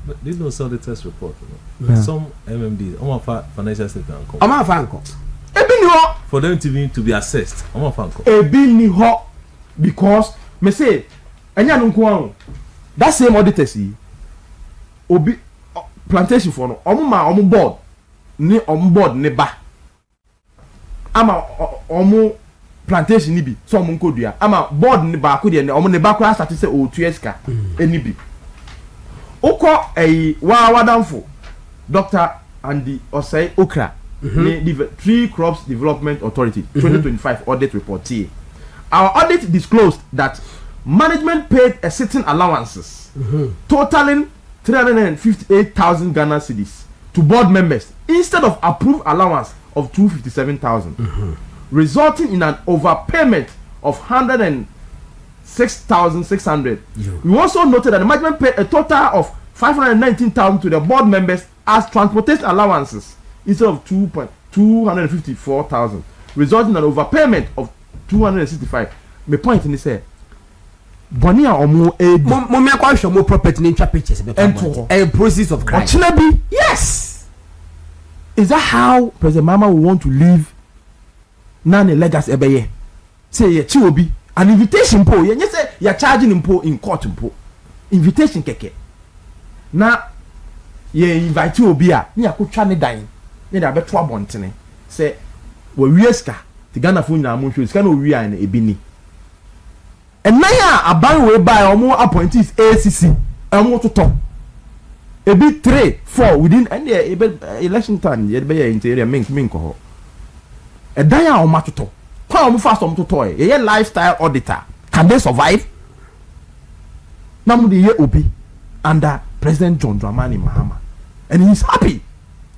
But they don't sell the test report, you know. Some MMDs, financial statement. Ebi ni ho for them to be assessed. Ebi ni ho because me say enya no nko an that same auditors yi obi plantation for no omo board ni ba ama omo plantation ni bi so omo nkodua ama board ni ba ko de ne omo ne ba ko start say o 2 years ka eni bi uko wadanfo Dr. Andy Osei Okra the Tree Crops Development Authority 2025 audit report here. Our audit disclosed that management paid a certain allowances totaling 358,000 Ghana cedis to board members instead of approved allowance of 257,000 resulting in an overpayment of 106,600. We also noted that the management paid a total of 519,000 to the board members as transportation allowances instead of 254,000, resulting in an overpayment of 265. My point in this say, Bonia or more more property in pictures and a process of crime. Yes. Is that how President Mahama will want to live? None legacy ebeye. Say ye chiwobi an invitation po. Ye say you're charging him po in court po. Invitation keke. Na ye invite you obi a ni akotwa ne dan. Ye da beto abontene. Say we wieska ti Ghana fo nyina mo hwe ska na owi an ebi ni. Enaya aban we buy omo appointees ACC omo toto. Ebi 3-4 within and election time ye be ye interior mink ho. Edaya omo toto. Come fast to toy. A lifestyle auditor. Can they survive? Now the year will be under President John Dramani Mahama, and he's happy.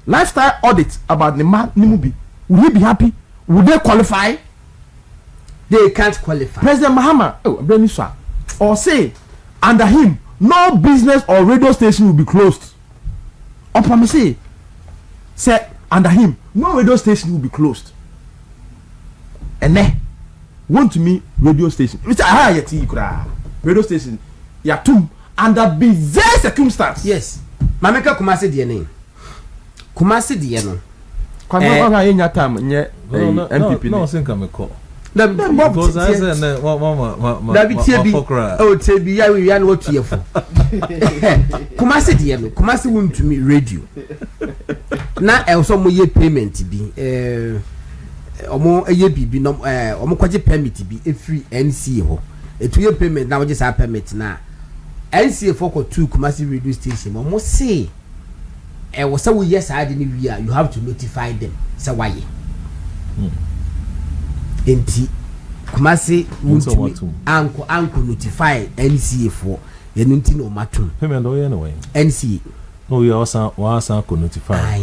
Lifestyle audit about the man Nimubi. Will he be happy? Would they qualify? They can't qualify. President Mahama, or say under him no business or radio station will be closed. Or promise say under him no radio station will be closed. And then want to me radio station. Which I hear radio station. Yatum under bizarre circumstance. Yes. Mameka Kumasi DNA. Kumasi DNA. Kwa mama yenya time nye MPP. No, think I'm a call. Because I said, Mama, oh, Tebi, ya we are what you for. Kumasi DNA. Kumasi won to me radio. Na also mo ye payment bi. Omo eye bibi no omo kwaje permit bi e free NC ho. Etu ye payment na we just have permit na. NC for 2 Kumasi radio station. Omo say was so yes I didn't hear you have to notify them. So why? Enti Kumasi uncle notify NCA for yenunti no matum. Payment do anyway. NCA. No, you also was notify.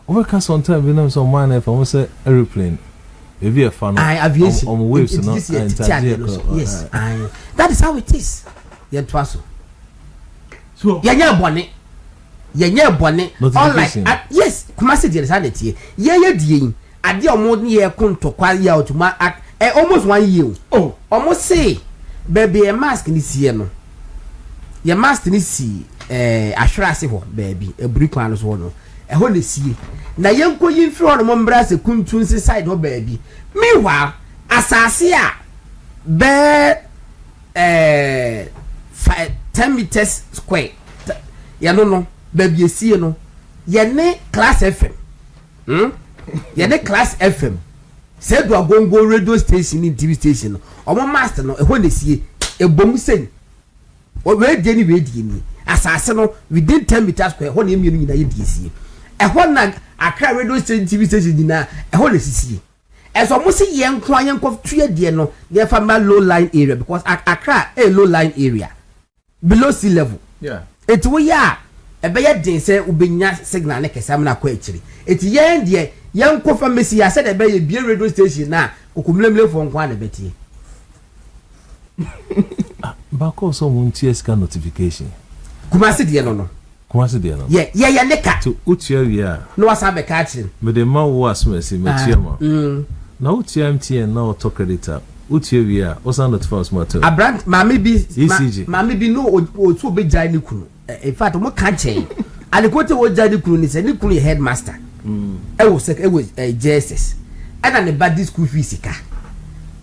Overcast on time, we know some man if I want say aeroplane. If you are fan aviation on waves, no, yes, that is how it is. Yen twaso. So yenya bone unlike yes Kumasi dey sanity ye die ade omo ye konto kwa ya otuma almost 1 year oh almost say baby a mask ni sie no ye mask ni si assurance ho baby e burikwan no so no e ho le sie na yenko yimfiri ho no mo mbra se kuntun se side ho baby meanwhile asase a be 10 meters square ya no baby esie no ye ne class FM ye ne class FM say do agongo radio station ni TV station no omo master no e ho nesie e bom sen o we die ni asase no within 10 meters square ho na emienu nyina ye diesie e ho na Accra radio station TV station nyina e ho nesisie e so mo se ye nko tue die no ye fa ma low line area because Accra a low line area below sea level. Yeah. It we ya ebe din say ubenya signal ne kesam na kwa akiri. It yen de yen ko pharmacy ya said ebe ye bie radio station na okumlemle fo nkwa na betie. Bako so mun TSK notification. Kumasi de no. Kumasi de no. Yeah neka. To utia wi a. No wasa be ka akiri. Me de ma wo asmesi me tia ma. Na utia MTN na auto creditor. Utie wi a o sound notify us matter. Abrant mama bi ECG. Mama bi no o so be jai ni kunu. In fact mo kan chen. Alikote wo jai ni kunu ni se ni kunu headmaster. E wo sek e wo JSS. Ana ne bad school fees ka.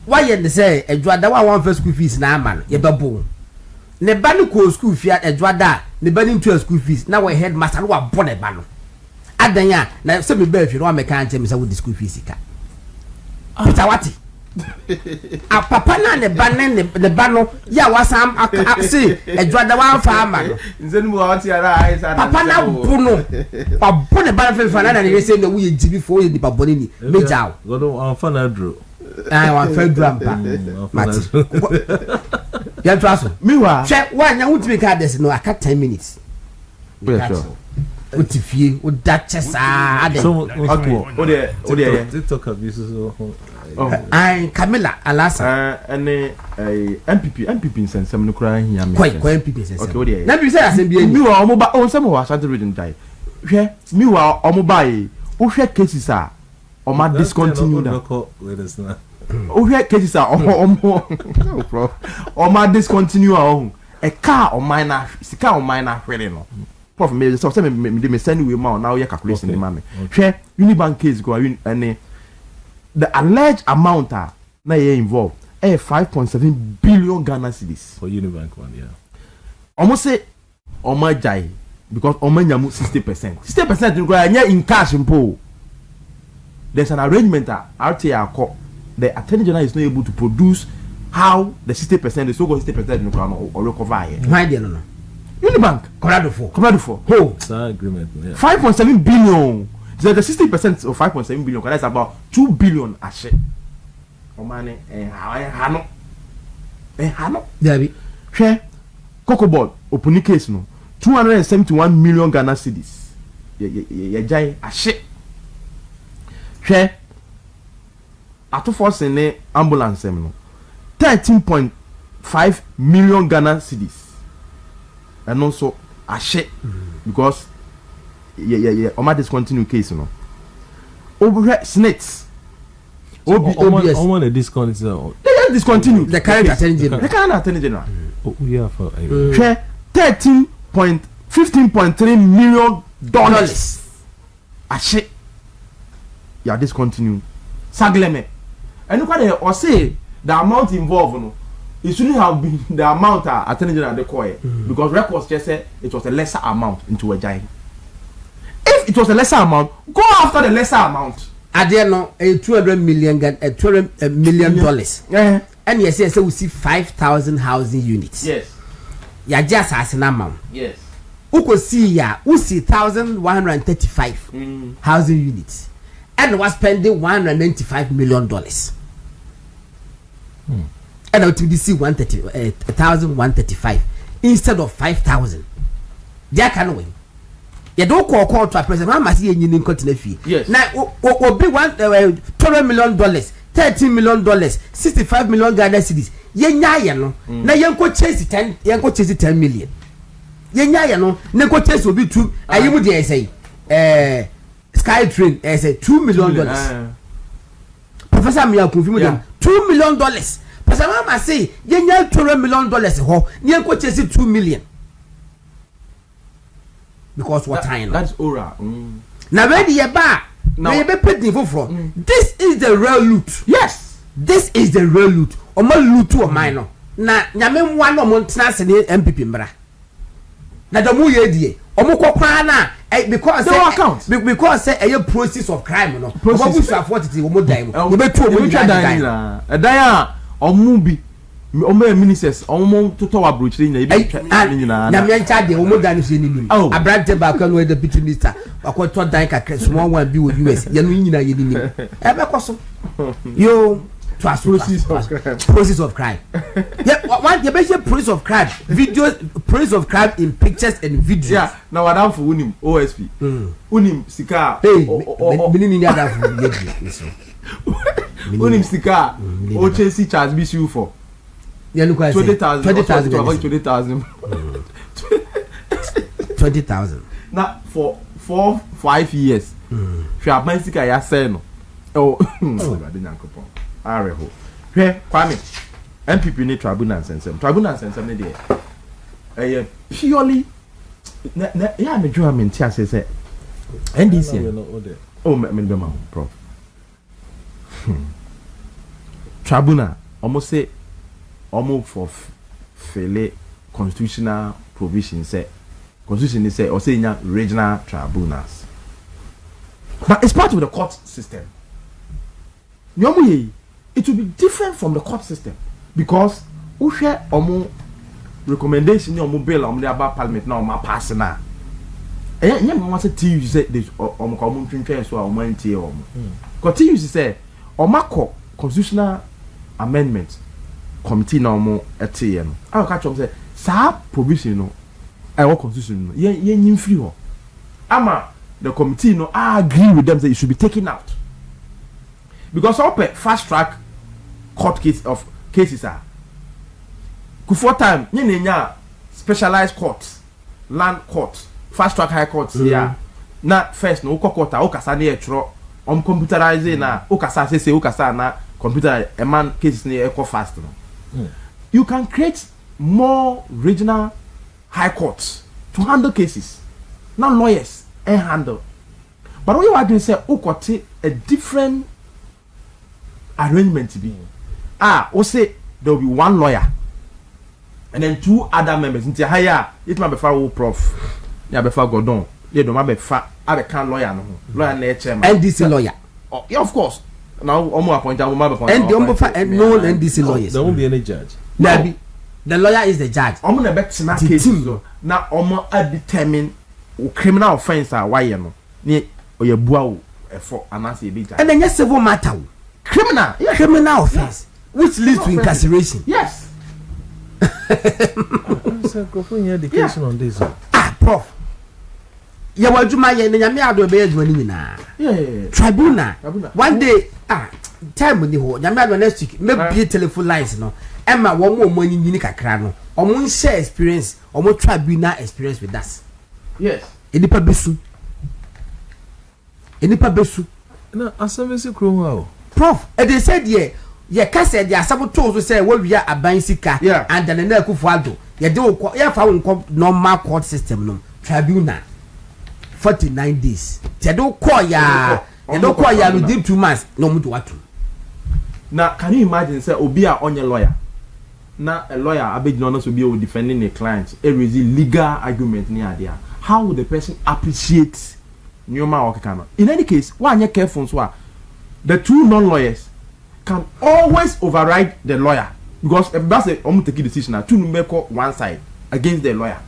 Why ye say edwada wa one first school fees na ama no ye bebo. Ne ba ni ko school fee edwada ne ba ni ntu school fees na we headmaster no wa bo ne ba no. Adanya na se me ba fi no wa me kan chen me say wo school fees ka. Peter Wati. A papa na ne ba ne ba no ya wasam say edwada wa fa ama no nzenu wa oti ara ai sa papa na bu no pa bu ne ba na fa na ne say na wo ye jibi fo ye dipa boni ni meja go do an fa na dro ai wa fa drampa mati ya traso miwa che wa nya wutimi ka des no aka 10 minutes sure utifie o dache sa ade okay o de TikTok abuse so ai Camilla Alasa ene MPP nsensem no kura hia me kwa MPP nsensem okay o de na bi say asem bi eni miwa omo ba o nsem wa Ashanti reading dai hwe miwa omo ba yi o hwe cases a o ma discontinue da o hwe cases a o ma discontinue a o e car o minor sika o minor hwere no prof me so say me send we ma now your calculation ma me hwe Unibank case go ane the alleged amount na ye involved 5.7 billion Ghana cedis for Unibank one, yeah. Almost say Oma Jai because Oma Nyamu 60%. 60% in cash impo. There's an arrangement that RTA call the Attorney General is not able to produce how the 60%, the so-called 60% or recover. Why no? Unibank. Corrado for. Ho. It's an agreement. Yeah. 5.7 billion. So the 60% of 5.7 billion, that's about 2 billion ashe. Omane hano. Debbie. Share Cocoa Board opening case no 271 million Ghana cedis. Jai ashe. Share Ato force in ambulance no 13.5 million Ghana cedis. And also ashe because Oma discontinue case no. Over snakes. OBS. I want to discontinue. They discontinue. The current attorney general. The current attorney general. Yeah, for $15.3 million. Ashe. Yeah, discontinue. Sagleme. And look at it or say the amount involved no. It shouldn't have been the amount attorney general they call it because records just said it was a lesser amount into a giant. If it was a lesser amount, go after the lesser amount. Are there no $200 million $200 million? Yeah. And yes, we see 5,000 housing units. Yes. Ya just as an amount. Yes. Uko see ya, we see 1,135 housing units, and was spending $195 million. And out to see 1,135 instead of 5,000. They can win. You don't call to a president. I must see you continue fee. Yes. Now, will be $12 million, $13 million, $65 million Ghana cedis. Yenya no. Na yenko chase 10 million. Yenya no. Nenko chase will be 2. Ayimu dey say Sky Train say $2 million. Professor Mia confirm them $2 million. Professor Mama say yenya $12 million ho. Yenko chase 2 million. Because what time? That's aura. Now where the ba? Now you be putting from. This is the real loot. Yes. This is the real loot. Omo loot to minor. Na nyame one omo ntena se ne MPP mbra. Na the mu ye die. Omo kokwa na because say a process of crime no. Omo bu so afford it omo dan mu. You be to omo dan. E dan a omo bi omo ministers omo toto wa brochire na ibi nyina na me ncha de omo dan so ni nim abrante ba kan we deputy minister akoto dan ka small one bi wo US ye no nyina ye ni nim e be koso yo process of crime yeah one you be process of crime video process of crime in pictures and videos. Yeah na wadam for unim OSP unim sika minini ya da for ye so unim sika o chase charge be sue for 20,000 now for 4-5 years she have my sika ya say no oh God nyankopon areho hwe kwame MPP ni tribunal sensem ne dey purely ya me dwa me ntia say NDC oh me be ma prof tribunal almost say almost for fairly constitutional provision say constitution say or say in regional tribunals, but it's part of the court system. It will be different from the court system because we share recommendation omo bill about parliament now omo pass na want to tell you say this omo twintwen so omo ntie omo continue to say omo constitutional amendment committee na omo etie no I catch up say sa provision no I work constitution no ye nyim free ho ama the committee no I agree with them that it should be taken out because up fast track court case of cases are for time nya specialized courts land court fast track high courts here na first no court o kasa na e tro computerize na o kasa say o kasa na computer a man cases na e fast no. You can create more regional high courts to handle cases. Now lawyers and handle. But what you are doing say a different arrangement to be. We say there will be one lawyer and then 2 other members. Until higher, it might be far prof. Yeah, be far Gordon. Yeah, don't be far. I can lawyer no. Lawyer na chairman. NDC lawyer. Oh, yeah, of course. Now, Omo appointed. And the no NDC lawyers. There won't be any judge. The lawyer is the judge. Omo na bet na case so. Na Omo determine criminal offense why no. oye bua for anase be and then yes civil matter criminal criminal offense which leads to incarceration. Yes. So go for your education on this. Prof ya wadwuma ye ne nyame ado be adwuma ni nyina. Tribunal one day time ni ho nyame ado next week me be telephone lines no emma wo mo anyini kakra no omo share experience omo tribunal experience with us. Yes. Enipa besu na asabesi krom prof they said ye kase they asabo to say we wia aban sika and then na akufo ado ye de ye fa won normal court system no tribunal 49 days ye do call ya within 2 months no mu do watu. Now can you imagine say obi a onye lawyer na a lawyer abegino no so be defending a client a legal argument ni ade how would the person appreciate Nyoma Okekano? In any case, one year careful so the two non-lawyers can always override the lawyer because if that's a take decision now, two make one side against the lawyer.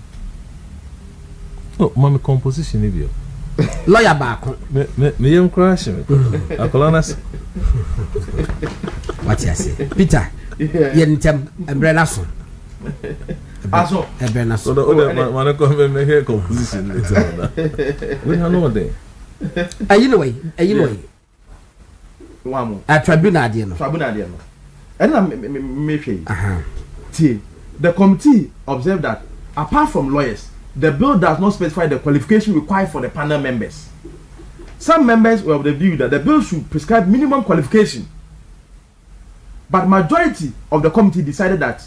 Oh, mommy composition if you lawyer back. Me young crash me. Akolanas. What you say? Peter. Yentem Embrenason. Aso so the man come me here composition we have no day anyway one more tribunal dey no and na me hwe the committee observed that apart from lawyers the bill does not specify the qualification required for the panel members. Some members were of the view that the bill should prescribe minimum qualification, but majority of the committee decided that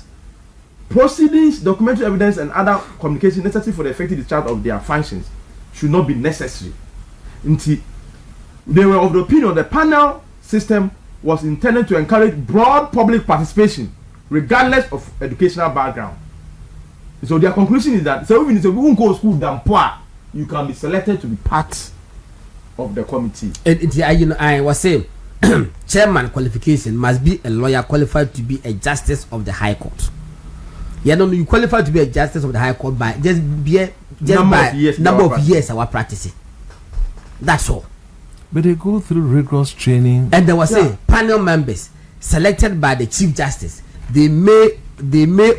proceedings, documentary evidence, and other communication necessary for the effective discharge of their functions should not be necessary. They were of the opinion the panel system was intended to encourage broad public participation, regardless of educational background. So their conclusion is that so even if you won't go to school than poor, you can be selected to be part of the committee. I was saying, chairman qualification must be a lawyer qualified to be a justice of the High Court. You qualify to be a justice of the High Court by number of years our practicing. That's all. But they go through rigorous training. And there was a panel members selected by the Chief Justice. They may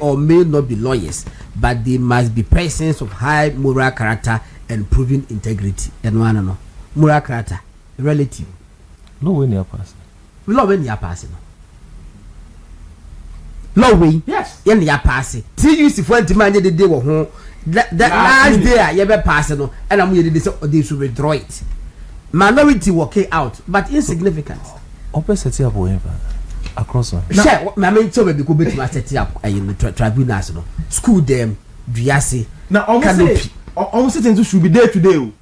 or may not be lawyers, but they must be persons of high moral character and proven integrity. And no moral character relative. No way near passing. No way near passing. Law way, yes. Yen ya pass it. Till you see for the man the day wo ho. That last day you be pass no, and I'm here they should withdraw it. Minority working out, but insignificant. Open set up across one. Sure, my main job be go bet set up in the tribunals no. School them, Driase. Now almost sittings should be there today.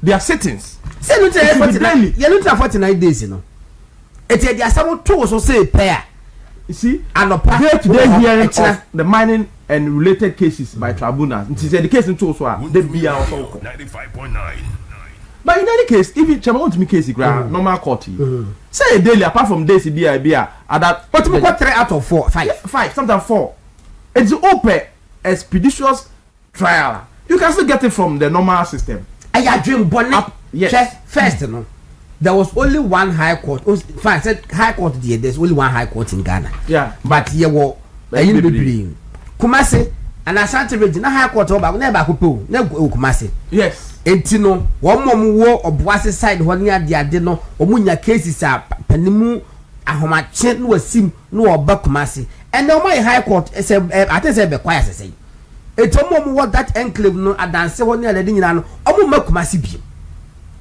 They are sittings. Say no 49. You look at 49 days, you know. It's there are some tools so say pair. You see, and today hearing of the mining and related cases by tribunals. It is the case in Toswa. They be also 95.9. But in any case, if you want to make case, normal court. Say a daily apart from days, be at that. But we got 3 out of 4, 5, sometimes 4. It's open expeditious trial. You can still get it from the normal system. I dream bonnet. Yes. First, no. There was only one high court. I said high court there. There's only one high court in Ghana. Yeah. But here were Kumasi and Ashanti Media. Na high court over. Never kupu. Never Kumasi. Yes. Etino. One more war of Boise side. One year the adeno. Omunya cases are penimu. Ahoma chen no sim no oba Kumasi. And now my high court is a. I think it's a quiet say. Etomo mu what that enclave no adanse one year the nyina no. Omu ma Kumasi bi.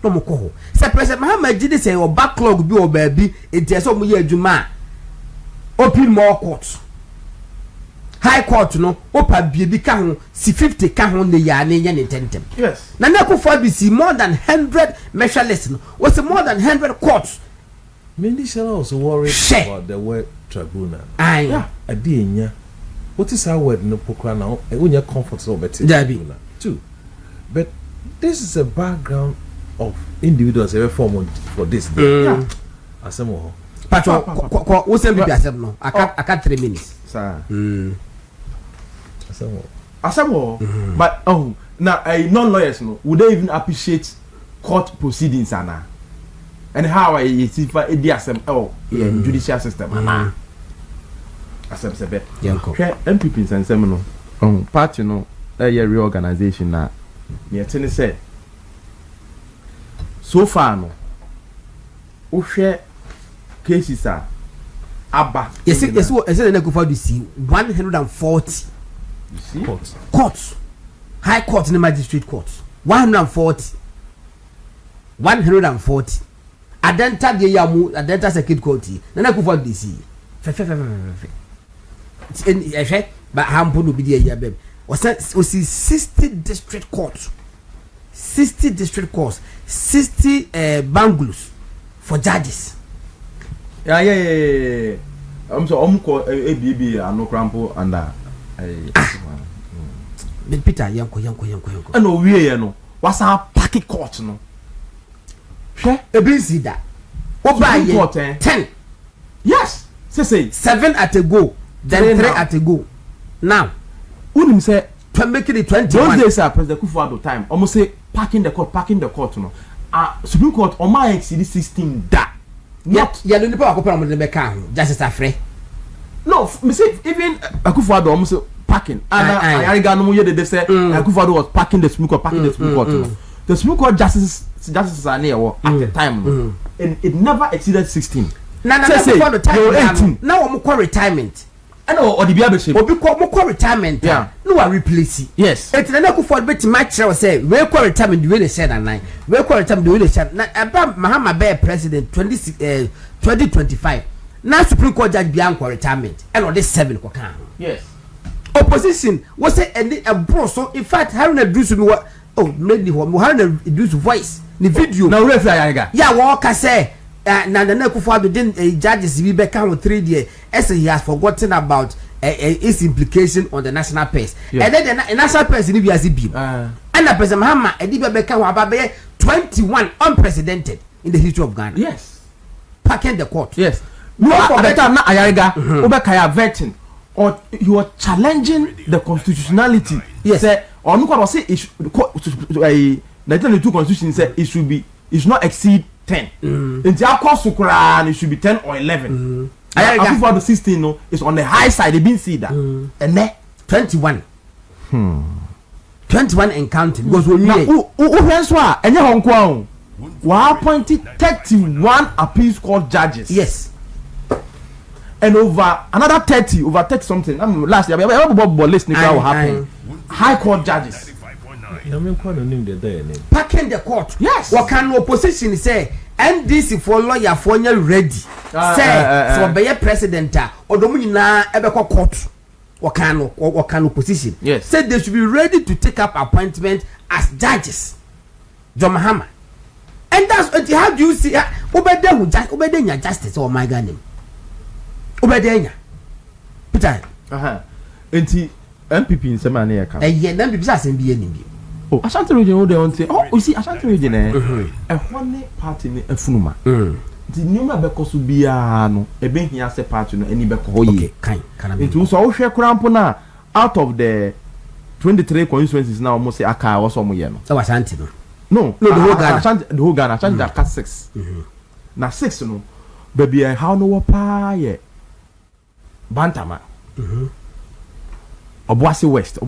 No mo ko ho se president Mahama gidi say o backlog bi o baabi enti so mo ye adwuma open more court high court no opa bi ka ho si 50 ka ho ne ya ne ye ne tentem. Yes. Na na ko for bi si more than 100 measureless no was more than 100 courts. Many shall also worry about the word tribunal. Yeah. Adienya. What is our word no pokra now? When you're comfortable better tribunal too. But this is a background of individuals every form for this day. Yeah. Asemo. Patro, wo sem bi asem no. Aka 3 minutes. Sir. Asemo. But now non-lawyers no would they even appreciate court proceedings ana and how I see for ADSM judicial system ana asem sebe MPP nsensem no party no reorganization na me tene say so far no ohwe cases are abba yes na go do see 140 you see courts high court and magistrate court 140 adenta de yamu adenta circuit court na go for the see fe but hampo no bi de ya bem o see 60 district courts 60 bungalows for judges. Yeah. So ko ABB no crampo and Peter yanko. And no we no what's our packet court no. Hwe ebisi da. O ba ye 10. Yes. Say 7 at a go, then 3 at a go. Now, unim say to make it 21. Those days are President Kufuor time. Almost say packing the court no. Supreme Court o ma exceed 16 da. Not ya no nipa akopra mo de be kan justice afre. No, me say even Kufuor almost packing. And Ayariga no ye de say Kufuor was packing the Supreme Court, no. The Supreme Court justices are near at the time no. And it never exceeded 16. Na before the time now we call retirement. I know or the biya be shape. Obi call retirement. Yeah. No wa replace. Yes. Et na ku for bet match say we call retirement the way they said and 9. We call retirement the way they said. Na Mahama be president 2025. Now Supreme Court judge biya call retirement. And on this 7 ko kan. Yes. Opposition was say a bro so in fact how na do so me what maybe how na do voice the video. Na we refer Ayariga. Yeah, walk say na Kufuor didn't judges we be count 3 day as he has forgotten about its implication on the national purse. Yeah. And then the national purse ni be as it be. And the President Mahama e be count about 21 unprecedented in the history of Ghana. Yes. Packing the court. Yes. No forget na Ayariga obekaya vetting or you are challenging the constitutionality. Yes. Say or no court say it should the 1992 constitution say it should not exceed 10. Into our course it should be 10 or 11. I for the 16 no is on the high side. They been see that. And then 21. 21 and counting because we who answer any Hong Kong. We appointed 31 appeals court judges. Yes. And over another 30 something. Last year, listening what happened. High court judges. Packing the court. Yes. What can opposition say? NDC for lawyer for you ready. Say so be president or domina ebeko court. What can opposition? Yes. Said they should be ready to take up appointment as judges. John Mahama. And that's how do you see obedenya justice or my God name. Obedenya. Peter. Enti MPP in semana ya ka. Then be say be any. Oh, Ashanti region wo dey on say. Oh, you see Ashanti region one party ni efunuma. The nyoma be koso bia no e be hia se party no ani be ko hoye. Okay, can be. It so wo hwe krampo na out of the 23 constituencies now almost say aka wo so mo ye no. E was Ashanti no. No, the whole Ghana. The whole Ghana. Ashanti that 6. Na 6 no. Baby how no wo pa ye. Bantama. Obuasi West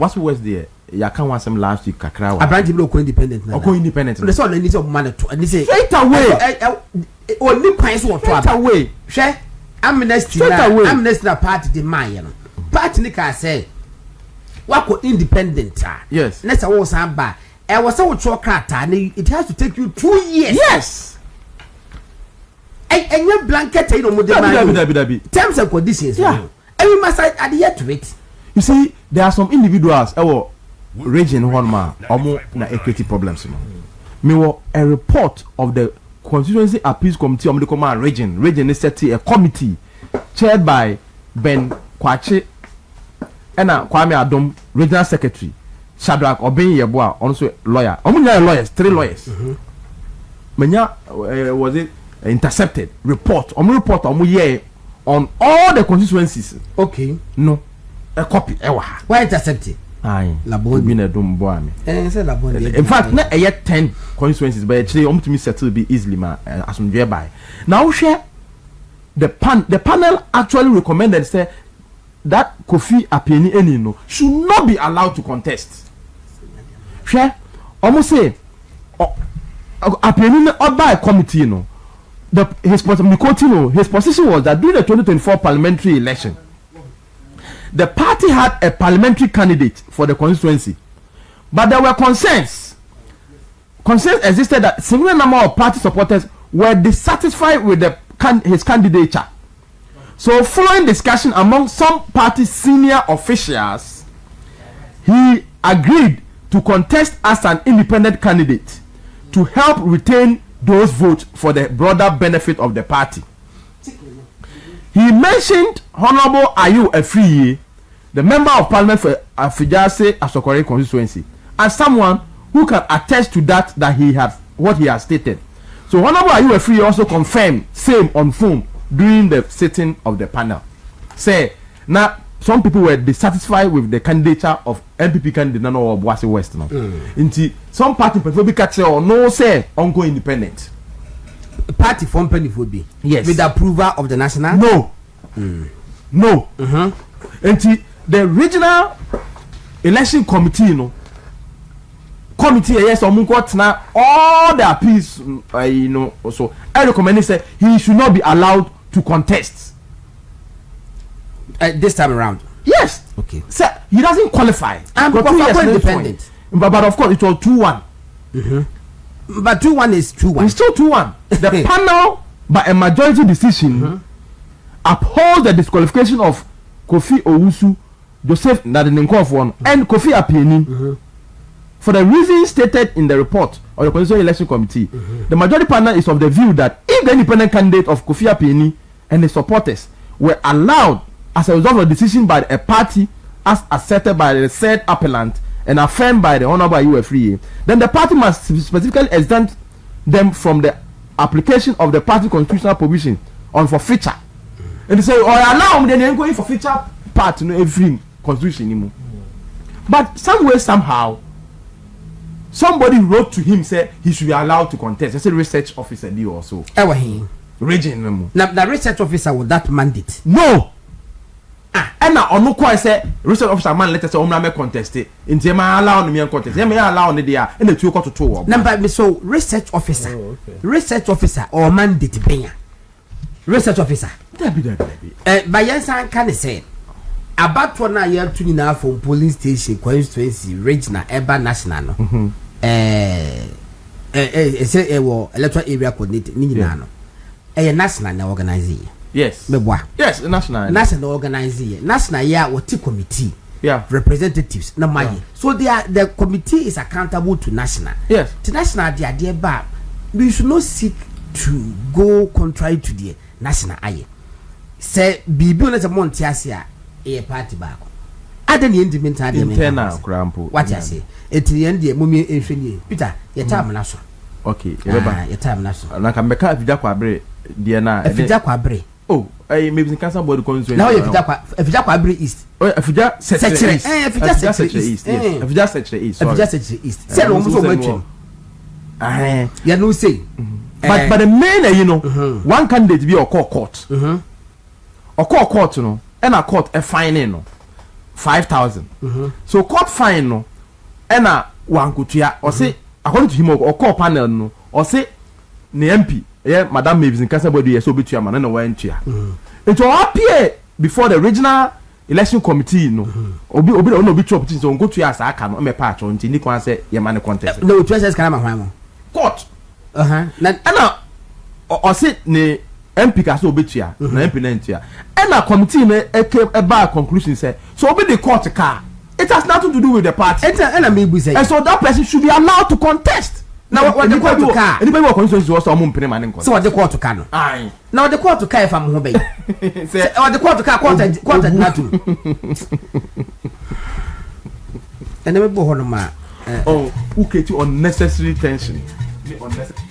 there. Ya kan wan some last week kakra wa. Abranti be ko independent na. Ko independent. The so na need of man to. And they say straight away. Only kwan so to. Straight away. Hwe amnesty na party the man no. Party ni ka say wako independent. Yes. Let's say wo san ba. E was say wo tro krata it has to take you 2 years. Yes. And your blanket you know mo Dabi. Terms and conditions. Yeah. And we must adhere to it. You see, there are some individuals region one man omo na equity problems no. Me wo a report of the Constituency Appeals Committee of the command region. Region is set a committee chaired by Ben Kwache and Kwame Adom, regional secretary. Shadrach Obin Yeboah, also lawyer. Lawyers, 3 lawyers. Menya was it intercepted report on all the constituencies. Okay. No. A copy. Why intercepted? Aye. Laboni. Been a dumb boy. Say Laboni. In fact, na 10 constituencies, but actually, to me settle be easily as on by. Now, share the panel actually recommended say that Kofi Appiani Enino should not be allowed to contest. Share almost say Appiani or by a committee, his position was that during the 2024 parliamentary election, the party had a parliamentary candidate for the constituency, but there were concerns. Concerns existed that similar number of party supporters were dissatisfied with his candidature. So, following discussion among some party senior officials, he agreed to contest as an independent candidate to help retain those votes for the broader benefit of the party. He mentioned Honorable Ayu Afriye, the member of parliament for Afijase Asokore constituency, as someone who can attest to that he has what he has stated. So Honorable Ayu Afriye also confirmed same on phone during the sitting of the panel. Say now some people were dissatisfied with the candidature of MPP candidate Nana Obuasi West now. Some party prefer be catch or no say ongoing independent. Party form penny would be yes with the approval of the national no the regional election committee yes now all the appeals so I recommend say he should not be allowed to contest this time around. Yes, okay, so he doesn't qualify and independent, but of course it was 2-1. But 2-1 is 2-1. It's still 2-1. The panel, by a majority decision, upholds the disqualification of Kofi Owusu, Joseph Nadininkoff and Kofi Appiani for the reasons stated in the report of the Constitutional Election Committee. The majority panel is of the view that if the independent candidate of Kofi Appiani and his supporters were allowed as a result of a decision by a party as asserted by the said appellant and affirmed by the Honorable Ayu Afriye, then the party must specifically exempt them from the application of the party constitutional provision on forfeiture. And they say, oh, allow them then going for forfeiture part in every constitution anymore. But somewhere, somehow, somebody wrote to him, say he should be allowed to contest. I said, research officer, do also. Region. Now, the research officer with that mandate. No. And now on no quite say research officer man let us say omna me contest it into ma allow me contest me allow ne dia and the 2 to 2 number me so research officer research officer or mandate benya research officer that be by yansan can say about one year to na from polling station constituency regional urban national no say electoral area coordinator ni nyina no national na organize. Yes. Yes, national organization. National what committee. Yeah. Representatives. So the committee is accountable to national. Yes. To national the idea but we should not seek to go contrary to the national aye. Say bibi on the Montiasia a party back. Other the internal crampo. What I say. At the end the mummy infini. Peter, your time national. Okay, your time national. Na can make up Jakwabre dear na. Jakwabre. Oh, maybe in Cancer Body Constituency. Now if Jakwabre East. Oh, if you just set East. If you just set East. If you just set East. If you just set East. Say almost so much. You know say. But the main one candidate be a court. A court no. And a court a fine no. 5,000. So court fine no. And a one kutia or say according to him or court panel no or say ne MP. Yeah, Madam Mavis in Casabody, so between man and a wine chair. It will appear before the regional election committee, no, obi no be chop so go to us. I can me patch on Nico say, your man contest. No, 2 says can I court. Now, or sit ne MP Casso Bitia, MP Nentia, and a committee a bar conclusion say, so be the court car. It has nothing to do with the party. And so that person should be allowed to contest. Now what the court to car? Anybody who constituency was some pay money. So what the court to car? Aye. Now the court to car if I'm home. Say or the court to car court not to. And never go home ma. Oh, who create unnecessary tension. Unnecessary.